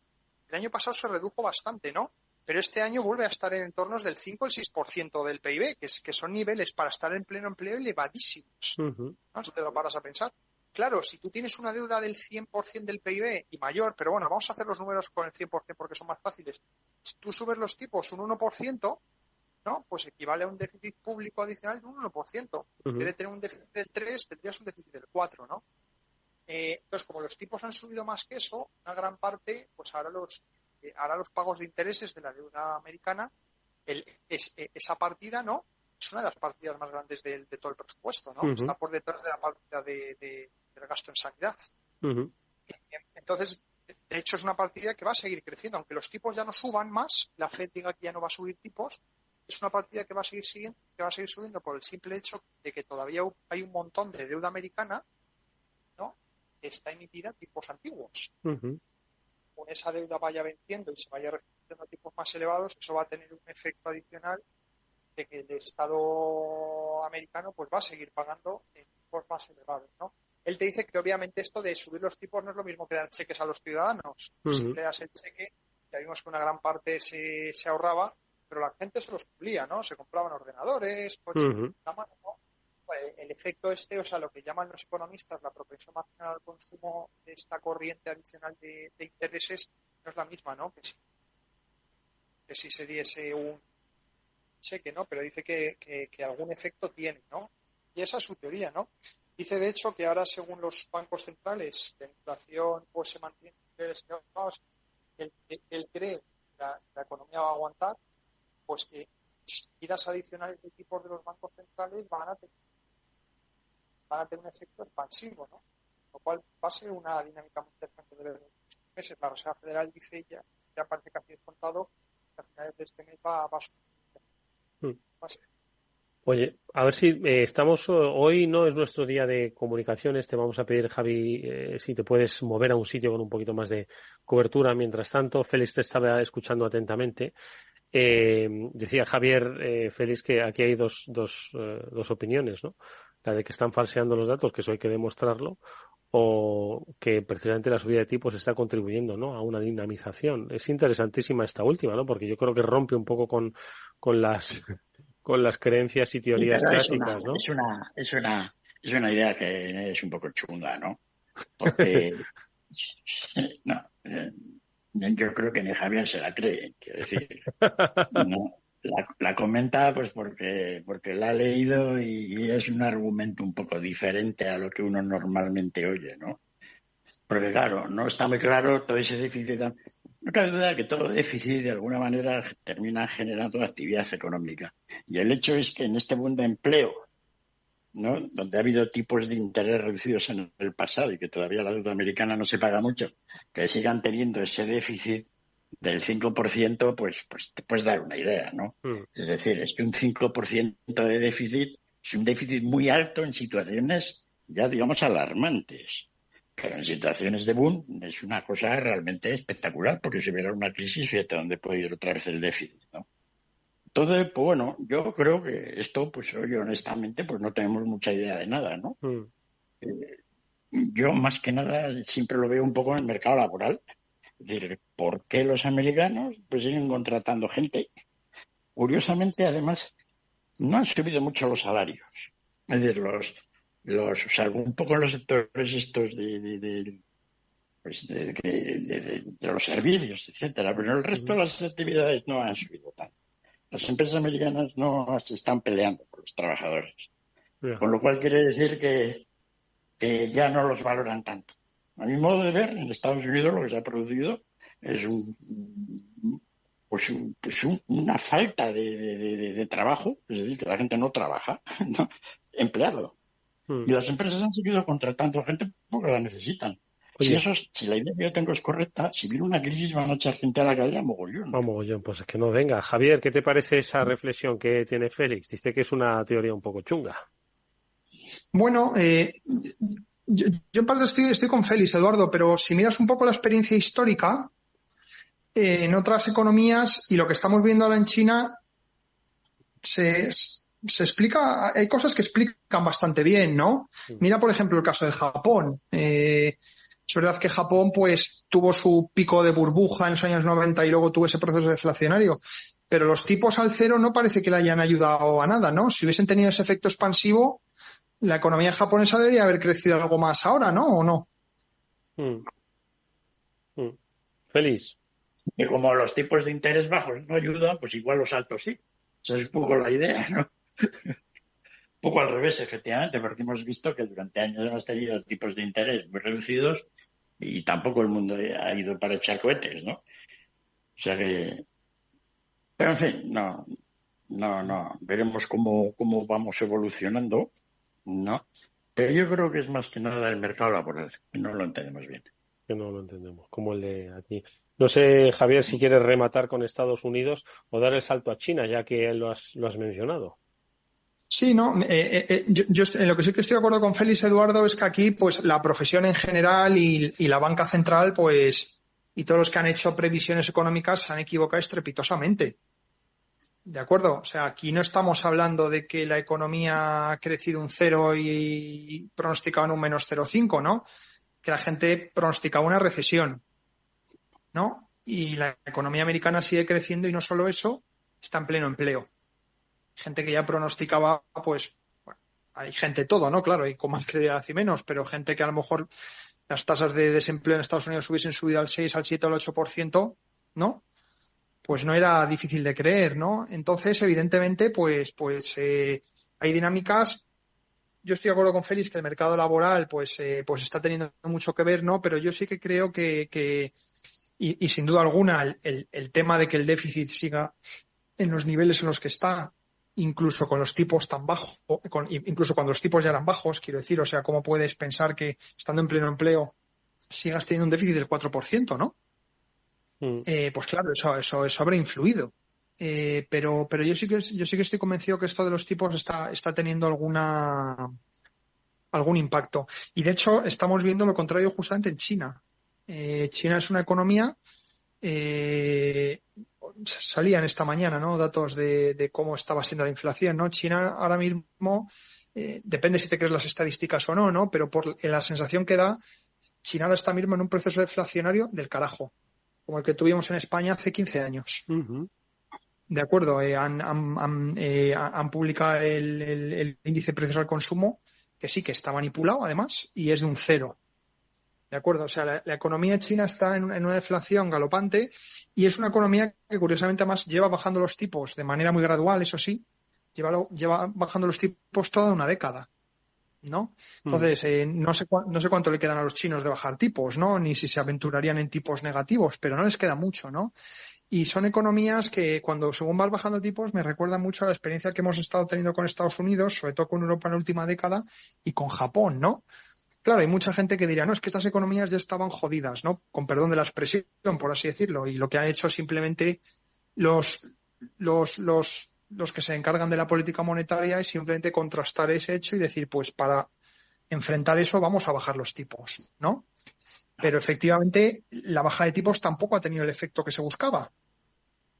el año pasado se redujo bastante, ¿no? Pero este año vuelve a estar en entornos del 5 al 6% del PIB, que son niveles para estar en pleno empleo elevadísimos, ¿no? Si te lo paras a pensar. Claro, si tú tienes una deuda del 100% del PIB y mayor, pero bueno, vamos a hacer los números con el 100% porque son más fáciles. Si tú subes los tipos un 1%, ¿no? Pues equivale a un déficit público adicional de un 1%. En vez de tener un déficit del 3, tendrías un déficit del 4, ¿no? Entonces, como los tipos han subido más que eso, una gran parte, pues ahora los pagos de intereses de la deuda americana, esa partida, ¿no? Es una de las partidas más grandes de todo el presupuesto, ¿no? Está por detrás de la partida del gasto en sanidad. Entonces, de hecho, es una partida que va a seguir creciendo. Aunque los tipos ya no suban más, la FED diga que ya no va a subir tipos, es una partida que va a seguir subiendo por el simple hecho de que todavía hay un montón de deuda americana, ¿no? Que está emitida a tipos antiguos. Con esa deuda vaya venciendo y se vaya refiriendo a tipos más elevados, eso va a tener un efecto adicional de que el Estado americano pues va a seguir pagando en tipos más elevados, ¿no? Él te dice que obviamente esto de subir los tipos no es lo mismo que dar cheques a los ciudadanos. Si le das el cheque, ya vimos que una gran parte se ahorraba, pero la gente se los cumplía, ¿no? Se compraban ordenadores, coches, ¿no? Pues el efecto o sea, lo que llaman los economistas la propensión marginal al consumo de esta corriente adicional de intereses no es la misma, ¿no? Que si se diese un cheque, ¿no? Pero dice que algún efecto tiene, ¿no? Y esa es su teoría, ¿no? Dice, de hecho, que ahora, según los bancos centrales, la inflación pues se mantiene en niveles elevados, él cree que la economía va a aguantar, pues que subidas adicionales de tipos de los bancos centrales van a tener un efecto expansivo, ¿no? Lo cual va a ser una dinámica muy interesante de los meses. La Reserva Federal dice, ya parece casi descontado, que a finales de este mes va a subir. Oye, a ver si estamos hoy, no es nuestro día de comunicaciones, te vamos a pedir, Javi, si te puedes mover a un sitio con un poquito más de cobertura. Mientras tanto, Félix te estaba escuchando atentamente. Decía Javier, Félix, que aquí hay dos opiniones, ¿no? La de que están falseando los datos, que eso hay que demostrarlo, o que precisamente la subida de tipos está contribuyendo, ¿no?, a una dinamización. Es interesantísima esta última, ¿no? Porque yo creo que rompe un poco con las creencias y teorías clásicas, ¿no? Es una idea que es un poco chunga, ¿no? Porque no, yo creo que ni Javier se la cree, quiero decir. No, la comenta pues porque la ha leído y es un argumento un poco diferente a lo que uno normalmente oye, ¿no? Porque claro, no está muy claro todo ese déficit. No cabe duda que todo déficit de alguna manera termina generando actividad económica. Y el hecho es que en este mundo de empleo, ¿no?, donde ha habido tipos de interés reducidos en el pasado y que todavía la deuda americana no se paga mucho, que sigan teniendo ese déficit del 5%, pues te puedes dar una idea, ¿no? Es decir, es que un 5% de déficit es un déficit muy alto en situaciones ya, digamos, alarmantes. Pero en situaciones de boom es una cosa realmente espectacular, porque si hubiera una crisis, fíjate dónde puede ir otra vez el déficit, ¿no? Entonces, pues bueno, yo creo que esto, pues oye, honestamente, pues no tenemos mucha idea de nada, ¿no? Yo, más que nada, siempre lo veo un poco en el mercado laboral. Es decir, ¿por qué los americanos pues siguen contratando gente? Curiosamente, además, no han subido mucho los salarios. Es decir, o sea, un poco en los sectores estos de los servicios, etcétera, pero el resto de las actividades no han subido tanto. Las empresas americanas no se están peleando por los trabajadores. Con lo cual quiere decir que ya no los valoran tanto. A mi modo de ver, en Estados Unidos lo que se ha producido es una falta de trabajo, es decir, que la gente no trabaja, ¿no?, empleado. Y las empresas han seguido contratando gente porque la necesitan. Oye, Si la idea que yo tengo es correcta, si viene una crisis van a echar gente a la calle a mogollón. A mogollón, pues es que no venga. Javier, ¿qué te parece esa reflexión que tiene Félix? Dice que es una teoría un poco chunga. Bueno, yo en parte estoy con Félix, Eduardo, pero si miras un poco la experiencia histórica, en otras economías y lo que estamos viendo ahora en China, se explica, hay cosas que explican bastante bien, ¿no? Mira, por ejemplo, el caso de Japón. Es verdad que Japón, pues, tuvo su pico de burbuja en los años 90 y luego tuvo ese proceso deflacionario. Pero los tipos al cero no parece que le hayan ayudado a nada, ¿no? Si hubiesen tenido ese efecto expansivo, la economía japonesa debería haber crecido algo más ahora, ¿no? ¿O no? Feliz. Que como los tipos de interés bajos no ayudan, pues igual los altos sí. Esa es un poco la idea, ¿no? Un poco al revés, efectivamente, porque hemos visto que durante años hemos tenido tipos de interés muy reducidos y tampoco el mundo ha ido para echar cohetes, ¿no? O sea que... Pero en fin, no. Veremos cómo vamos evolucionando, ¿no? Pero yo creo que es más que nada el mercado laboral, que no lo entendemos bien. Que no lo entendemos, como el de aquí. No sé, Javier, si quieres rematar con Estados Unidos o dar el salto a China, ya que lo has mencionado. Sí, no. Yo en lo que sí que estoy de acuerdo con Félix, Eduardo, es que aquí, pues, la profesión en general y la banca central, pues, y todos los que han hecho previsiones económicas se han equivocado estrepitosamente. ¿De acuerdo? O sea, aquí no estamos hablando de que la economía ha crecido un 0 y pronosticaban un menos 0,5, ¿no? Que la gente pronosticaba una recesión, ¿no? Y la economía americana sigue creciendo y no solo eso, está en pleno empleo. Gente que ya pronosticaba, pues, bueno, hay gente todo, ¿no? Claro, y con más credibilidad y menos, pero gente que a lo mejor las tasas de desempleo en Estados Unidos hubiesen subido al 6, al 7 o al 8%, ¿no? Pues no era difícil de creer, ¿no? Entonces, evidentemente, pues hay dinámicas. Yo estoy de acuerdo con Félix que el mercado laboral, pues está teniendo mucho que ver, ¿no? Pero yo sí que creo que sin duda alguna, el tema de que el déficit siga en los niveles en los que está, incluso con los tipos tan bajos, incluso cuando los tipos ya eran bajos, quiero decir, o sea, ¿cómo puedes pensar que estando en pleno empleo sigas teniendo un déficit del 4%, ¿no? Pues claro, eso habrá influido. Pero yo sí que estoy convencido que esto de los tipos está teniendo algún impacto. Y de hecho, estamos viendo lo contrario justamente en China. China es una economía, salían esta mañana, ¿no? Datos de cómo estaba siendo la inflación, ¿no? China ahora mismo, depende si te crees las estadísticas o no, ¿no? Pero por la sensación que da, China ahora está mismo en un proceso deflacionario del carajo, como el que tuvimos en España hace 15 años. Uh-huh. De acuerdo, han publicado el índice de precios al consumo, que sí que está manipulado además, y es de un 0. De acuerdo, o sea, la economía china está en una deflación galopante y es una economía que curiosamente además lleva bajando los tipos de manera muy gradual, eso sí, lleva bajando los tipos toda una década, ¿no? Entonces, no sé cuánto le quedan a los chinos de bajar tipos, ¿no? Ni si se aventurarían en tipos negativos, pero no les queda mucho, ¿no? Y son economías que según vas bajando tipos, me recuerdan mucho a la experiencia que hemos estado teniendo con Estados Unidos, sobre todo con Europa en la última década y con Japón, ¿no? Claro, hay mucha gente que dirá, no, es que estas economías ya estaban jodidas, ¿no? Con perdón de la expresión, por así decirlo, y lo que han hecho simplemente los que se encargan de la política monetaria es simplemente contrastar ese hecho y decir, pues para enfrentar eso vamos a bajar los tipos, ¿no? Pero efectivamente la baja de tipos tampoco ha tenido el efecto que se buscaba.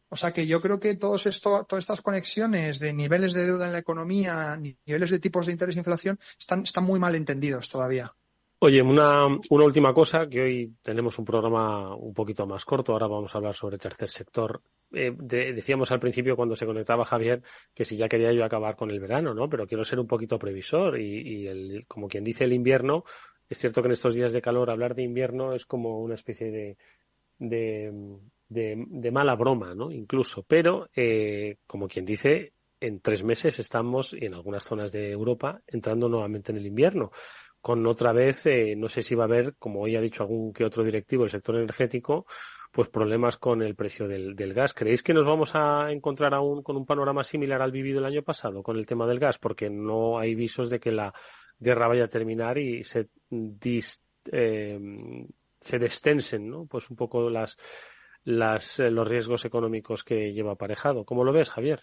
O sea que yo creo que todas estas conexiones de niveles de deuda en la economía, niveles de tipos de interés e inflación, están muy mal entendidos todavía. Oye, una última cosa, que hoy tenemos un programa un poquito más corto, ahora vamos a hablar sobre tercer sector. Decíamos al principio cuando se conectaba Javier que si ya quería yo acabar con el verano, ¿no? Pero quiero ser un poquito previsor y como quien dice el invierno, es cierto que en estos días de calor hablar de invierno es como una especie de mala broma, ¿no? Incluso, pero como quien dice, en 3 meses estamos, y en algunas zonas de Europa, entrando nuevamente en el invierno, con otra vez, no sé si va a haber, como hoy ha dicho algún que otro directivo del sector energético, pues problemas con el precio del gas. ¿Creéis que nos vamos a encontrar aún con un panorama similar al vivido el año pasado con el tema del gas? Porque no hay visos de que la guerra vaya a terminar y se destensen, ¿no? Pues un poco los riesgos económicos que lleva aparejado. ¿Cómo lo ves, Javier?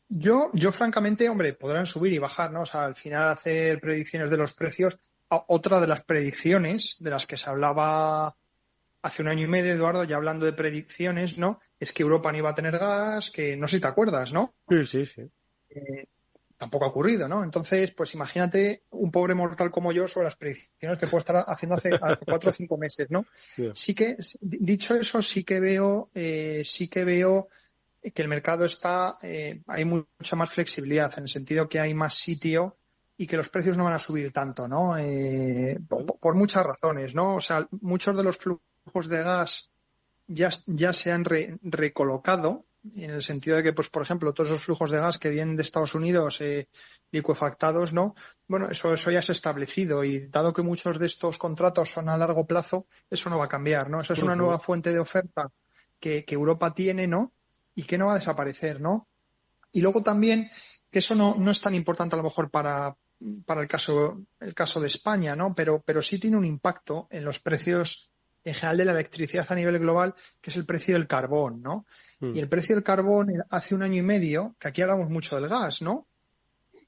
Yo francamente, hombre, podrán subir y bajar, ¿no? O sea, al final hacer predicciones de los precios. Otra de las predicciones de las que se hablaba hace un año y medio, Eduardo, ya hablando de predicciones, ¿no? Es que Europa no iba a tener gas, que no sé si te acuerdas, ¿no? Sí. Tampoco ha ocurrido, ¿no? Entonces, pues imagínate un pobre mortal como yo sobre las predicciones que puedo estar haciendo hace 4 o 5 meses, ¿no? Sí. Sí que, dicho eso, sí que veo que el mercado hay mucha más flexibilidad, en el sentido que hay más sitio y que los precios no van a subir tanto, ¿no? Por muchas razones, ¿no? O sea, muchos de los flujos de gas ya se han recolocado, en el sentido de que, pues, por ejemplo, todos esos flujos de gas que vienen de Estados Unidos licuefactados, ¿no? Bueno, eso ya se ha establecido, y dado que muchos de estos contratos son a largo plazo, eso no va a cambiar, ¿no? Esa es una nueva fuente de oferta que Europa tiene, ¿no? Y que no va a desaparecer, ¿no? Y luego también, que eso no es tan importante a lo mejor para el caso de España, ¿no? Pero sí tiene un impacto en los precios en general de la electricidad a nivel global, que es el precio del carbón, ¿no? Y el precio del carbón hace un año y medio, que aquí hablamos mucho del gas, ¿no?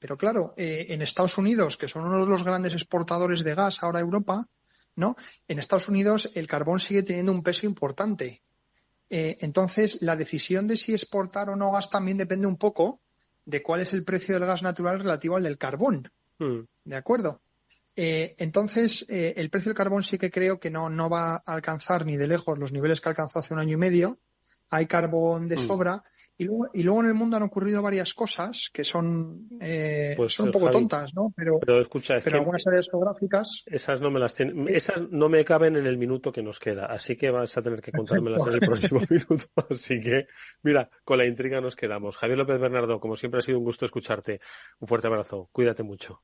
Pero claro, en Estados Unidos, que son uno de los grandes exportadores de gas ahora a Europa, ¿no? En Estados Unidos el carbón sigue teniendo un peso importante. Entonces, la decisión de si exportar o no gas también depende un poco de cuál es el precio del gas natural relativo al del carbón. ¿De acuerdo? Entonces, el precio del carbón sí que creo que no va a alcanzar ni de lejos los niveles que alcanzó hace un año y medio. Hay carbón de sobra. Y luego en el mundo han ocurrido varias cosas que son un poco Javi, tontas, ¿no? Pero escucha, es que algunas áreas geográficas. esas no me caben en el minuto que nos queda, así que vas a tener que contármelas en el próximo minuto. Así que, mira, con la intriga nos quedamos. Javier López Bernardo, como siempre ha sido un gusto escucharte. Un fuerte abrazo. Cuídate mucho.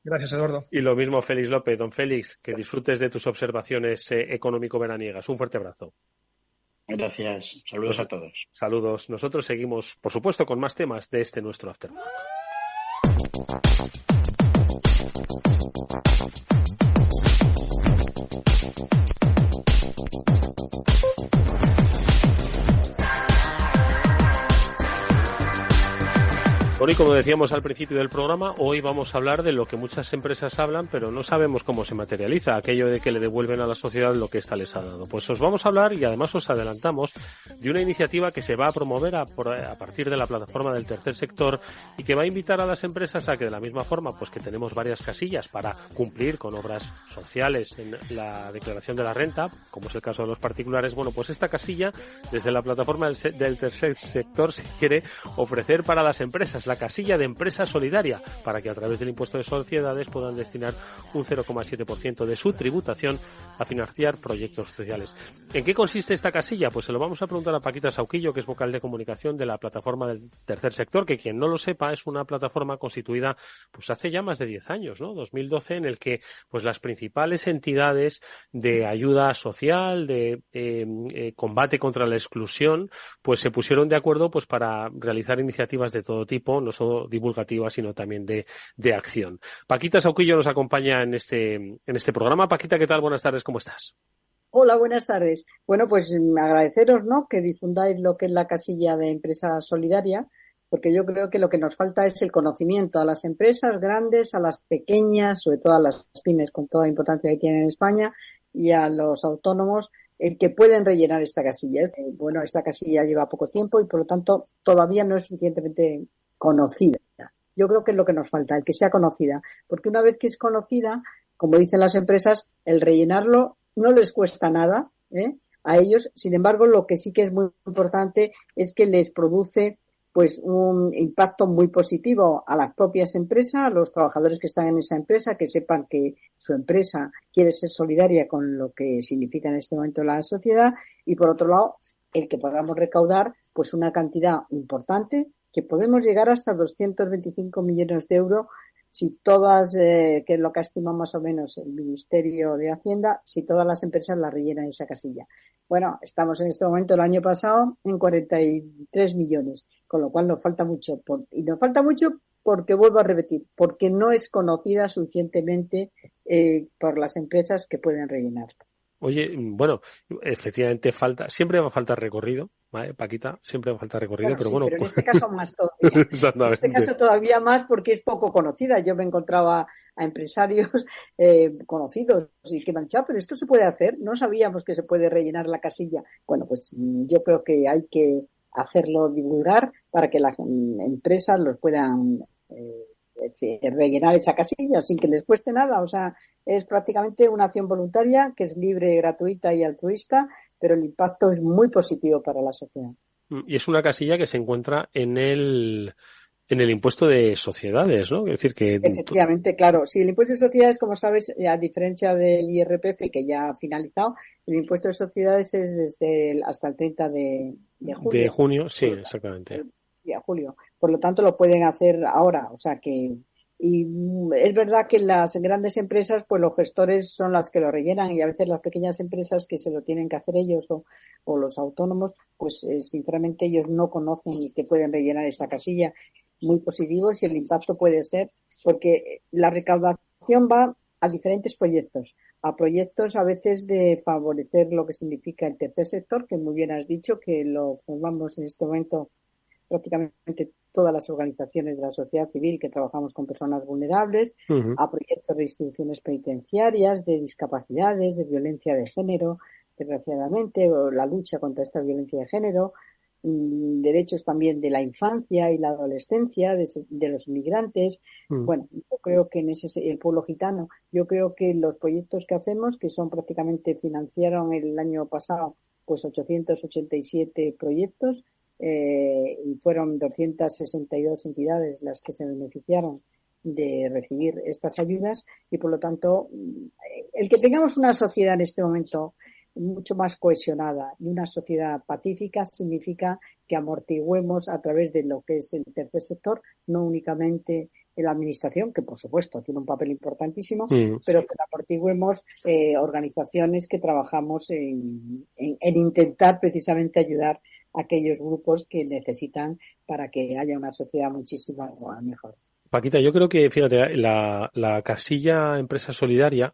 Gracias, Eduardo. Y lo mismo, Félix López. Don Félix, que disfrutes de tus observaciones económico-veraniegas. Un fuerte abrazo. Gracias. Saludos a todos. Saludos. Nosotros seguimos, por supuesto, con más temas de este nuestro After. Bueno, y como decíamos al principio del programa, hoy vamos a hablar de lo que muchas empresas hablan, pero no sabemos cómo se materializa, aquello de que le devuelven a la sociedad lo que ésta les ha dado. Pues os vamos a hablar, y además os adelantamos, de una iniciativa que se va a promover a partir de la plataforma del tercer sector, y que va a invitar a las empresas a que, de la misma forma pues que tenemos varias casillas para cumplir con obras sociales en la declaración de la renta, como es el caso de los particulares, bueno, pues esta casilla, desde la plataforma del tercer sector, se quiere ofrecer para las empresas, la casilla de empresa solidaria, para que a través del impuesto de sociedades puedan destinar un 0,7% de su tributación a financiar proyectos sociales. ¿En qué consiste esta casilla? Pues se lo vamos a preguntar a Paquita Sauquillo, que es vocal de comunicación de la plataforma del tercer sector, que quien no lo sepa es una plataforma constituida pues hace ya más de 10 años, ¿no? 2012, en el que pues las principales entidades de ayuda social, de combate contra la exclusión, pues se pusieron de acuerdo pues para realizar iniciativas de todo tipo, no solo divulgativas, sino también de acción. Paquita Sauquillo nos acompaña en este programa. Paquita, ¿qué tal? Buenas tardes, ¿cómo estás? Hola, buenas tardes. Bueno, pues agradeceros, ¿no?, que difundáis lo que es la casilla de empresa solidaria, porque yo creo que lo que nos falta es el conocimiento a las empresas grandes, a las pequeñas, sobre todo a las pymes con toda la importancia que tienen en España, y a los autónomos, el que pueden rellenar esta casilla. Bueno, esta casilla lleva poco tiempo y por lo tanto todavía no es suficientemente conocida. Yo creo que es lo que nos falta, el que sea conocida, porque una vez que es conocida, como dicen las empresas, el rellenarlo no les cuesta nada, a ellos. Sin embargo, lo que sí que es muy importante es que les produce pues un impacto muy positivo a las propias empresas, a los trabajadores que están en esa empresa, que sepan que su empresa quiere ser solidaria con lo que significa en este momento la sociedad, y por otro lado, el que podamos recaudar pues una cantidad importante, que podemos llegar hasta 225 millones de euros si todas, que es lo que estima más o menos el Ministerio de Hacienda, si todas las empresas la rellenan esa casilla. Bueno, estamos en este momento, el año pasado, en 43 millones, con lo cual nos falta mucho. Y nos falta mucho porque, vuelvo a repetir, porque no es conocida suficientemente por las empresas que pueden rellenar. Oye, bueno, efectivamente siempre va a faltar recorrido, ¿vale, Paquita? Siempre va a faltar recorrido, pero Sí, bueno. Pero en este caso más todavía. Exactamente. En este caso todavía más porque es poco conocida. Yo me encontraba a empresarios conocidos y que me han dicho, pero esto se puede hacer. No sabíamos que se puede rellenar la casilla. Bueno, pues yo creo que hay que hacerlo divulgar para que las empresas los puedan rellenar esa casilla sin que les cueste nada. O sea, es prácticamente una acción voluntaria que es libre, gratuita y altruista, pero el impacto es muy positivo para la sociedad. Y es una casilla que se encuentra en el impuesto de sociedades, ¿no? Es decir, que... Efectivamente, claro. Sí, el impuesto de sociedades, como sabes, a diferencia del IRPF, que ya ha finalizado, el impuesto de sociedades es hasta el 30 de junio. De junio, sí, exactamente. A julio. Por lo tanto, lo pueden hacer ahora. O sea que... Y es verdad que las grandes empresas, pues los gestores son las que lo rellenan y a veces las pequeñas empresas que se lo tienen que hacer ellos o los autónomos, pues sinceramente ellos no conocen que pueden rellenar esa casilla. Muy positivos y el impacto puede ser porque la recaudación va a diferentes proyectos, a proyectos a veces de favorecer lo que significa el tercer sector, que muy bien has dicho que lo formamos en este momento prácticamente todas las organizaciones de la sociedad civil que trabajamos con personas vulnerables, a proyectos de instituciones penitenciarias, de discapacidades, de violencia de género, desgraciadamente, o la lucha contra esta violencia de género, derechos también de la infancia y la adolescencia, de los inmigrantes. Bueno, yo creo que en el pueblo gitano, yo creo que los proyectos que hacemos, que son prácticamente financiaron el año pasado, pues 887 proyectos, y fueron 262 entidades las que se beneficiaron de recibir estas ayudas y por lo tanto el que tengamos una sociedad en este momento mucho más cohesionada y una sociedad pacífica significa que amortiguemos a través de lo que es el tercer sector, no únicamente en la administración, que por supuesto tiene un papel importantísimo, pero que amortiguemos organizaciones que trabajamos en intentar precisamente ayudar a aquellos grupos que necesitan para que haya una sociedad muchísimo mejor. Paquita, yo creo que, fíjate, la casilla empresa solidaria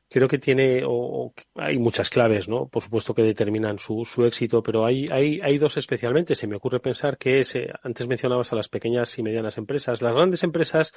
creo que tiene, hay muchas claves, ¿no? Por supuesto que determinan su éxito, pero hay dos especialmente. Se me ocurre pensar que antes mencionabas a las pequeñas y medianas empresas. Las grandes empresas,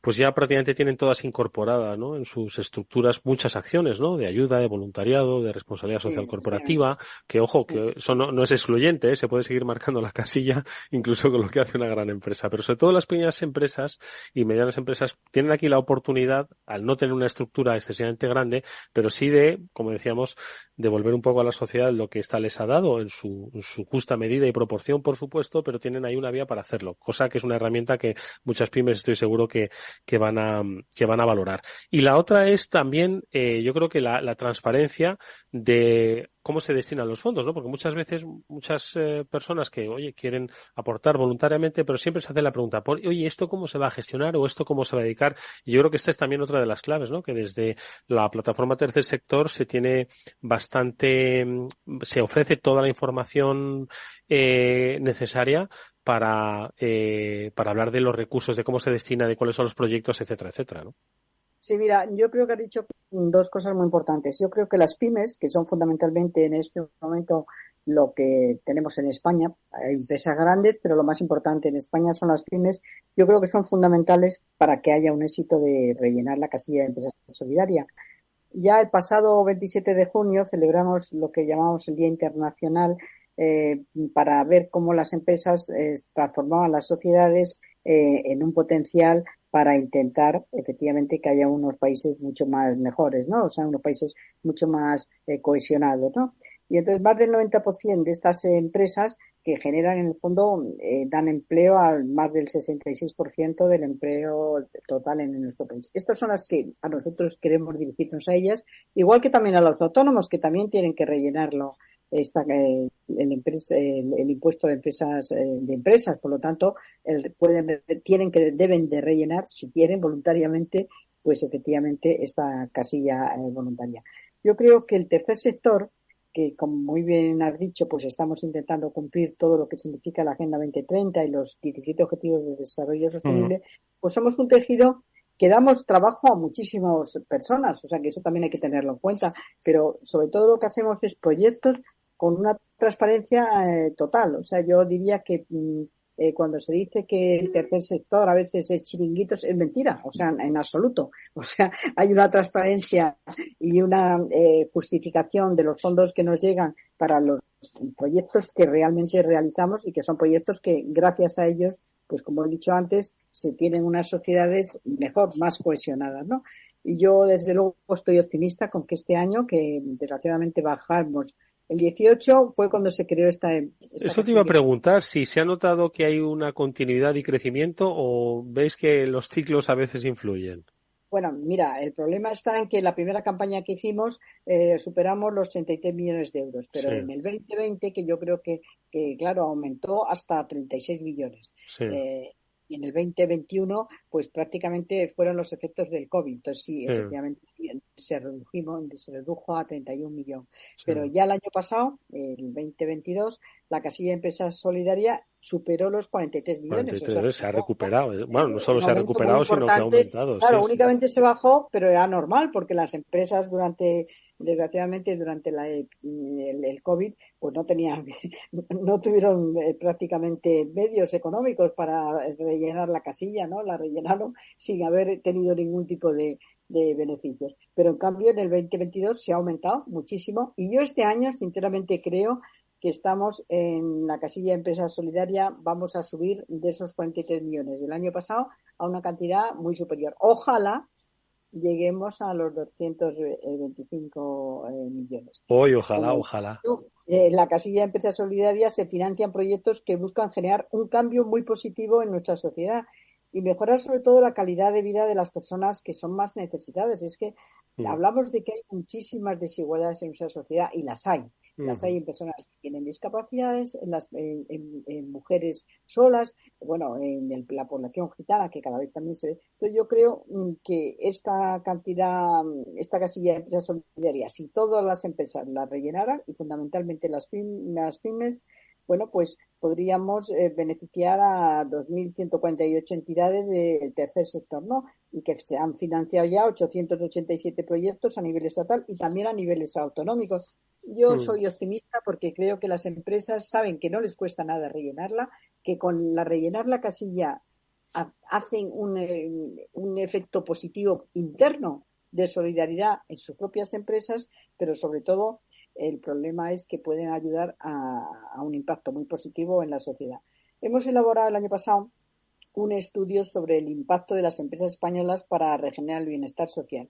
pues ya prácticamente tienen todas incorporadas, ¿no? En sus estructuras muchas acciones, ¿no? De ayuda, de voluntariado, de responsabilidad social corporativa, que ojo, que eso no es excluyente, ¿eh? Se puede seguir marcando la casilla incluso con lo que hace una gran empresa. Pero sobre todo las pequeñas empresas y medianas empresas tienen aquí la oportunidad, al no tener una estructura excesivamente grande, pero sí de, como decíamos, devolver un poco a la sociedad lo que ésta les ha dado en su justa medida y proporción, por supuesto, pero tienen ahí una vía para hacerlo, cosa que es una herramienta que muchas pymes estoy seguro que van a valorar. Y la otra es también, yo creo que la transparencia de cómo se destinan los fondos, ¿no? Porque muchas veces, muchas personas que, oye, quieren aportar voluntariamente, pero siempre se hace la pregunta, oye, ¿esto cómo se va a gestionar o esto cómo se va a dedicar? Y yo creo que esta es también otra de las claves, ¿no? Que desde la plataforma Tercer Sector se tiene se ofrece toda la información necesaria para hablar de los recursos, de cómo se destina, de cuáles son los proyectos, etcétera, etcétera, ¿no? Sí, mira, yo creo que has dicho dos cosas muy importantes. Yo creo que las pymes, que son fundamentalmente en este momento lo que tenemos en España, hay empresas grandes, pero lo más importante en España son las pymes, yo creo que son fundamentales para que haya un éxito de rellenar la casilla de empresa solidaria. Ya el pasado 27 de junio celebramos lo que llamamos el Día Internacional para ver cómo las empresas transformaban las sociedades en un potencial para intentar efectivamente que haya unos países mucho más mejores, ¿no? O sea, unos países mucho más cohesionados, ¿no? Y entonces más del 90% de estas empresas que generan en el fondo dan empleo a más del 66% del empleo total en nuestro país. Estas son las que a nosotros queremos dirigirnos a ellas, igual que también a los autónomos que también tienen que rellenarlo el impuesto de empresas, por lo tanto deben de rellenar si quieren voluntariamente, pues efectivamente esta casilla voluntaria. Yo creo que el tercer sector, que como muy bien has dicho, pues estamos intentando cumplir todo lo que significa la Agenda 2030 y los 17 Objetivos de Desarrollo Sostenible, pues somos un tejido que damos trabajo a muchísimas personas, o sea que eso también hay que tenerlo en cuenta, pero sobre todo lo que hacemos es proyectos con una transparencia total. O sea, yo diría que cuando se dice que el tercer sector a veces es chiringuitos, es mentira, o sea, en absoluto. O sea, hay una transparencia y una justificación de los fondos que nos llegan para los proyectos que realmente realizamos y que son proyectos que, gracias a ellos, pues como he dicho antes, se tienen unas sociedades mejor, más cohesionadas, ¿no? Y yo, desde luego, estoy optimista con que este año, que desgraciadamente bajamos el 18, fue cuando se creó esta Eso te iba a preguntar, si se ha notado que hay una continuidad y crecimiento o veis que los ciclos a veces influyen. Bueno, mira, el problema está en que la primera campaña que hicimos superamos los 33 millones de euros, pero Sí. en el 2020, que yo creo que claro, aumentó hasta 36 millones. Sí. Y en el 2021, pues prácticamente fueron los efectos del COVID. Entonces sí, efectivamente se redujo a 31 millones. Sí. Pero ya el año pasado, el 2022, la casilla de empresa solidaria superó los 43 millones. 43, o sea, se ha recuperado. Bueno, no solo se ha aumento recuperado, muy sino que ha importante. aumentado. Claro, sí, únicamente se bajó, pero era normal, porque las empresas desgraciadamente, durante el COVID, pues no tuvieron prácticamente medios económicos para rellenar la casilla, ¿no? La rellenaron sin haber tenido ningún tipo de beneficios. Pero en cambio, en el 2022 se ha aumentado muchísimo, y yo este año, sinceramente, creo que estamos en la casilla de empresa solidaria, vamos a subir de esos 43 millones del año pasado a una cantidad muy superior. Ojalá lleguemos a los 225 millones. Hoy, ojalá. En la casilla de empresa solidaria se financian proyectos que buscan generar un cambio muy positivo en nuestra sociedad y mejorar sobre todo la calidad de vida de las personas que son más necesitadas. Es que hablamos de que hay muchísimas desigualdades en nuestra sociedad, y las hay. Las hay en personas que tienen discapacidades, en mujeres solas, bueno, en la población gitana, que cada vez también se ve. Entonces yo creo que esta casilla de empresas solidarias, si todas las empresas la rellenaran, y fundamentalmente las pymes, bueno, pues podríamos beneficiar a 2.148 entidades del tercer sector, ¿no? Y que se han financiado ya 887 proyectos a nivel estatal y también a niveles autonómicos. Yo soy optimista porque creo que las empresas saben que no les cuesta nada rellenarla, que con rellenar la casilla hacen un efecto positivo interno de solidaridad en sus propias empresas, pero sobre todo el problema es que pueden ayudar a un impacto muy positivo en la sociedad. Hemos elaborado el año pasado un estudio sobre el impacto de las empresas españolas para regenerar el bienestar social.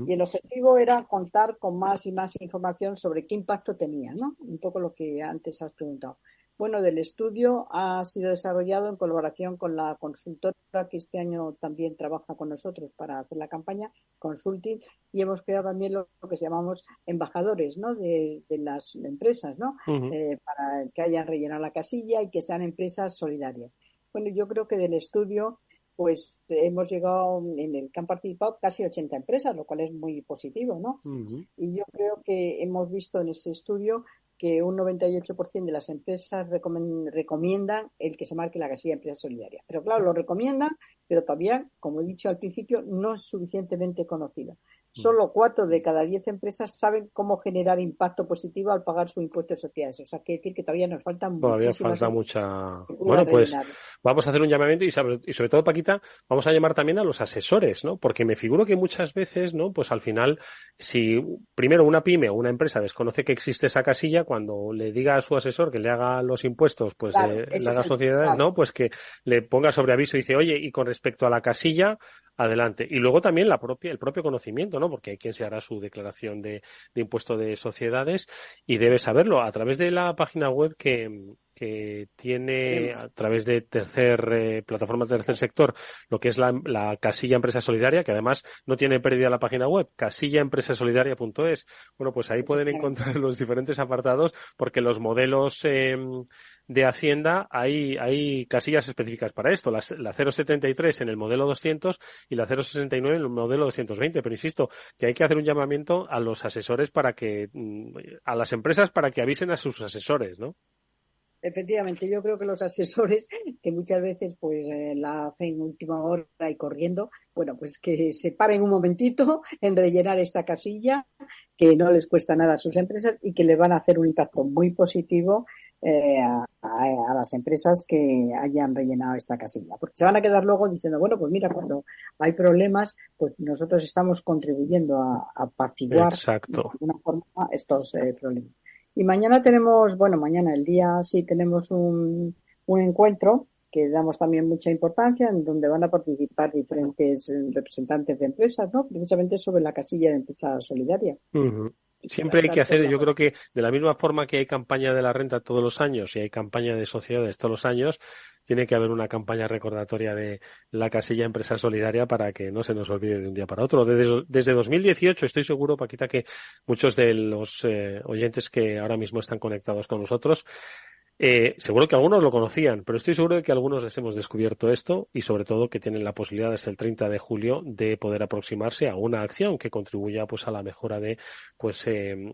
Y el objetivo era contar con más y más información sobre qué impacto tenía, ¿no? Un poco lo que antes has preguntado. Bueno, del estudio ha sido desarrollado en colaboración con la consultora que este año también trabaja con nosotros para hacer la campaña, Consulting, y hemos creado también lo que llamamos embajadores, ¿no? de las empresas, ¿no? Para que hayan rellenado la casilla y que sean empresas solidarias. Bueno, yo creo que del estudio pues hemos llegado, en el que han participado casi 80 empresas, lo cual es muy positivo, ¿no? Y yo creo que hemos visto en ese estudio que un 98% de las empresas recomiendan el que se marque la casilla de empresa solidaria. Pero claro, lo recomiendan, pero todavía, como he dicho al principio, no es suficientemente conocido. Solo 4 de cada 10 empresas saben cómo generar impacto positivo al pagar su impuesto de sociedades. O sea, quiere decir que todavía nos faltan muchísimas. Todavía falta mucha. Bueno, pues vamos a hacer un llamamiento y sobre todo, Paquita, vamos a llamar también a los asesores, ¿no? Porque me figuro que muchas veces, ¿no? Pues al final, si primero una pyme o una empresa desconoce que existe esa casilla, cuando le diga a su asesor que le haga los impuestos, pues claro, le haga sociedades, ¿no? Pues que le ponga sobre aviso y dice, oye, y con respecto a la casilla, adelante. Y luego también el propio conocimiento, ¿no? Porque hay quien se hará su declaración de impuesto de sociedades y debe saberlo a través de la página web que tiene a través de plataformas de tercer sector, lo que es la casilla empresa solidaria, que además no tiene pérdida la página web, casillaempresasolidaria.es. Bueno, pues ahí pueden encontrar los diferentes apartados, porque los modelos de Hacienda hay casillas específicas para esto, la 073 en el modelo 200 y la 069 en el modelo 220, pero insisto que hay que hacer un llamamiento a los asesores a las empresas para que avisen a sus asesores, ¿no? Efectivamente, yo creo que los asesores, que muchas veces pues la hacen última hora y corriendo, bueno, pues que se paren un momentito en rellenar esta casilla, que no les cuesta nada a sus empresas y que les van a hacer un impacto muy positivo a las empresas que hayan rellenado esta casilla. Porque se van a quedar luego diciendo, bueno, pues mira, cuando hay problemas, pues nosotros estamos contribuyendo a apaciguar de alguna forma estos problemas. Y mañana tenemos, mañana el día sí tenemos un encuentro que damos también mucha importancia, en donde van a participar diferentes representantes de empresas, ¿no? Precisamente sobre la casilla de empresa solidaria. Uh-huh. Siempre hay que hacer, yo creo que de la misma forma que hay campaña de la renta todos los años y hay campaña de sociedades todos los años, tiene que haber una campaña recordatoria de la casilla Empresa Solidaria para que no se nos olvide de un día para otro. Desde 2018 estoy seguro, Paquita, que muchos de los oyentes que ahora mismo están conectados con nosotros, seguro que algunos lo conocían, pero estoy seguro de que algunos les hemos descubierto esto y sobre todo que tienen la posibilidad desde el 30 de julio de poder aproximarse a una acción que contribuya pues a la mejora de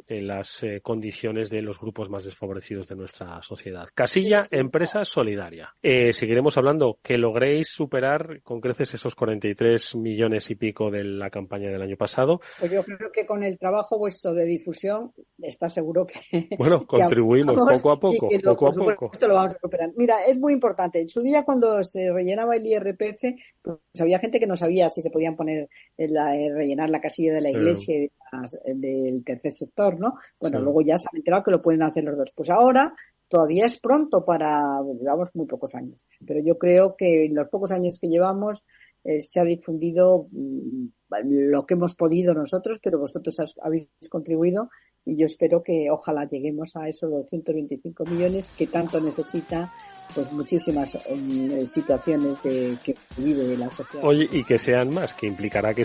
las condiciones de los grupos más desfavorecidos de nuestra sociedad. Casilla Empresa Solidaria. Seguiremos hablando, que logréis superar con creces esos 43 millones y pico de la campaña del año pasado. Pues yo creo que con el trabajo vuestro de difusión está seguro que... Bueno, contribuimos poco a poco, Esto lo vamos a superar. Mira, es muy importante. En su día, cuando se rellenaba el IRPF, pues había gente que no sabía si se podían poner rellenar la casilla de la iglesia y del tercer sector, ¿no? Bueno, luego ya se han enterado que lo pueden hacer los dos. Pues ahora todavía es pronto llevamos muy pocos años. Pero yo creo que en los pocos años que llevamos se ha difundido lo que hemos podido nosotros, pero vosotros habéis contribuido y yo espero que ojalá lleguemos a esos 225 millones que tanto necesita pues muchísimas situaciones que vive la sociedad. Oye, y que sean más, que implicará que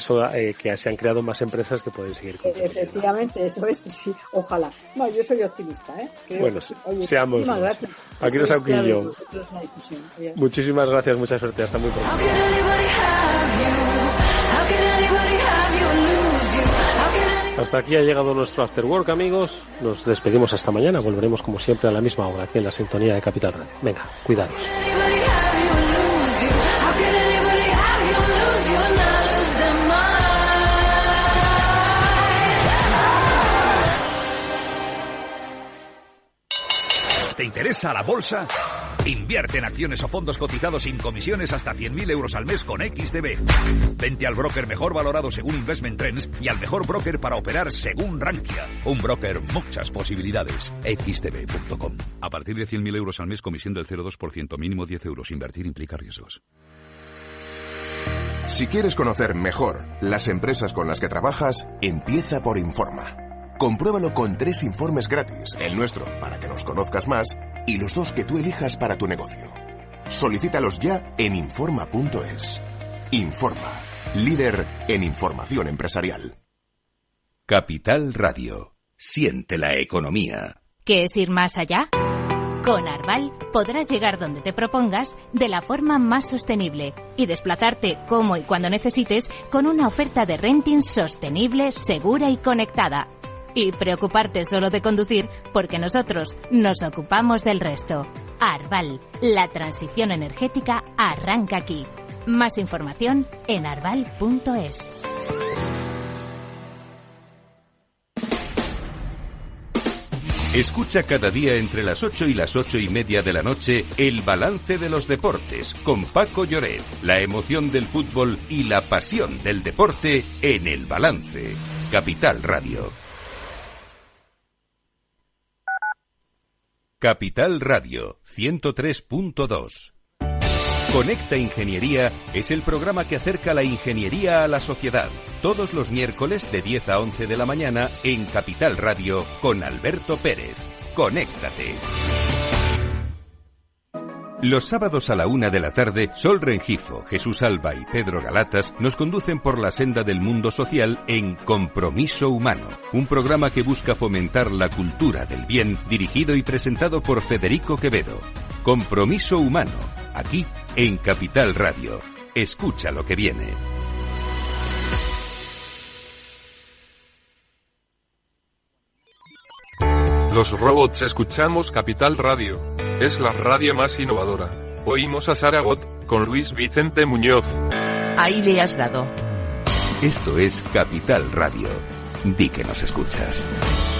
que se han creado más empresas que pueden seguir contribuyendo. Efectivamente, eso es, sí, ojalá. No, yo soy optimista, ¿eh? Bueno, seamos. Aquí nos Auquillo. Muchísimas gracias, mucha suerte, hasta muy pronto. Hasta aquí ha llegado nuestro After Work, amigos. Nos despedimos hasta mañana. Volveremos como siempre a la misma hora aquí en la sintonía de Capital Radio. Venga, cuidados. ¿Te interesa la bolsa? Invierte en acciones o fondos cotizados sin comisiones hasta 100.000 euros al mes con XTB. Vente al broker mejor valorado según Investment Trends y al mejor broker para operar según Rankia. Un broker, muchas posibilidades. XTB.com. A partir de 100.000 euros al mes, comisión del 0,2%, mínimo 10 euros. Invertir implica riesgos. Si quieres conocer mejor las empresas con las que trabajas, empieza por Informa. Compruébalo con 3 informes gratis, el nuestro para que nos conozcas más y los 2 que tú elijas para tu negocio. Solicítalos ya en Informa.es. Informa, líder en información empresarial. Capital Radio. Siente la economía. ¿Qué es ir más allá? Con Arval podrás llegar donde te propongas de la forma más sostenible y desplazarte como y cuando necesites con una oferta de renting sostenible, segura y conectada. Y preocuparte solo de conducir porque nosotros nos ocupamos del resto. Arval, la transición energética arranca aquí. Más información en arval.es. Escucha cada día entre las 8 y las 8:30 de la noche el balance de los deportes con Paco Lloret. La emoción del fútbol y la pasión del deporte en El Balance. Capital Radio. Capital Radio 103.2. Conecta Ingeniería es el programa que acerca la ingeniería a la sociedad. Todos los miércoles de 10 a 11 de la mañana en Capital Radio con Alberto Pérez. Conéctate. Los sábados a la 1 de la tarde, Sol Rengifo, Jesús Alba y Pedro Galatas nos conducen por la senda del mundo social en Compromiso Humano, un programa que busca fomentar la cultura del bien, dirigido y presentado por Federico Quevedo. Compromiso Humano, aquí en Capital Radio. Escucha lo que viene. Los robots escuchamos Capital Radio. es la radio más innovadora. Oímos a Saragot, con Luis Vicente Muñoz. Ahí le has dado. Esto es Capital Radio. Di que nos escuchas.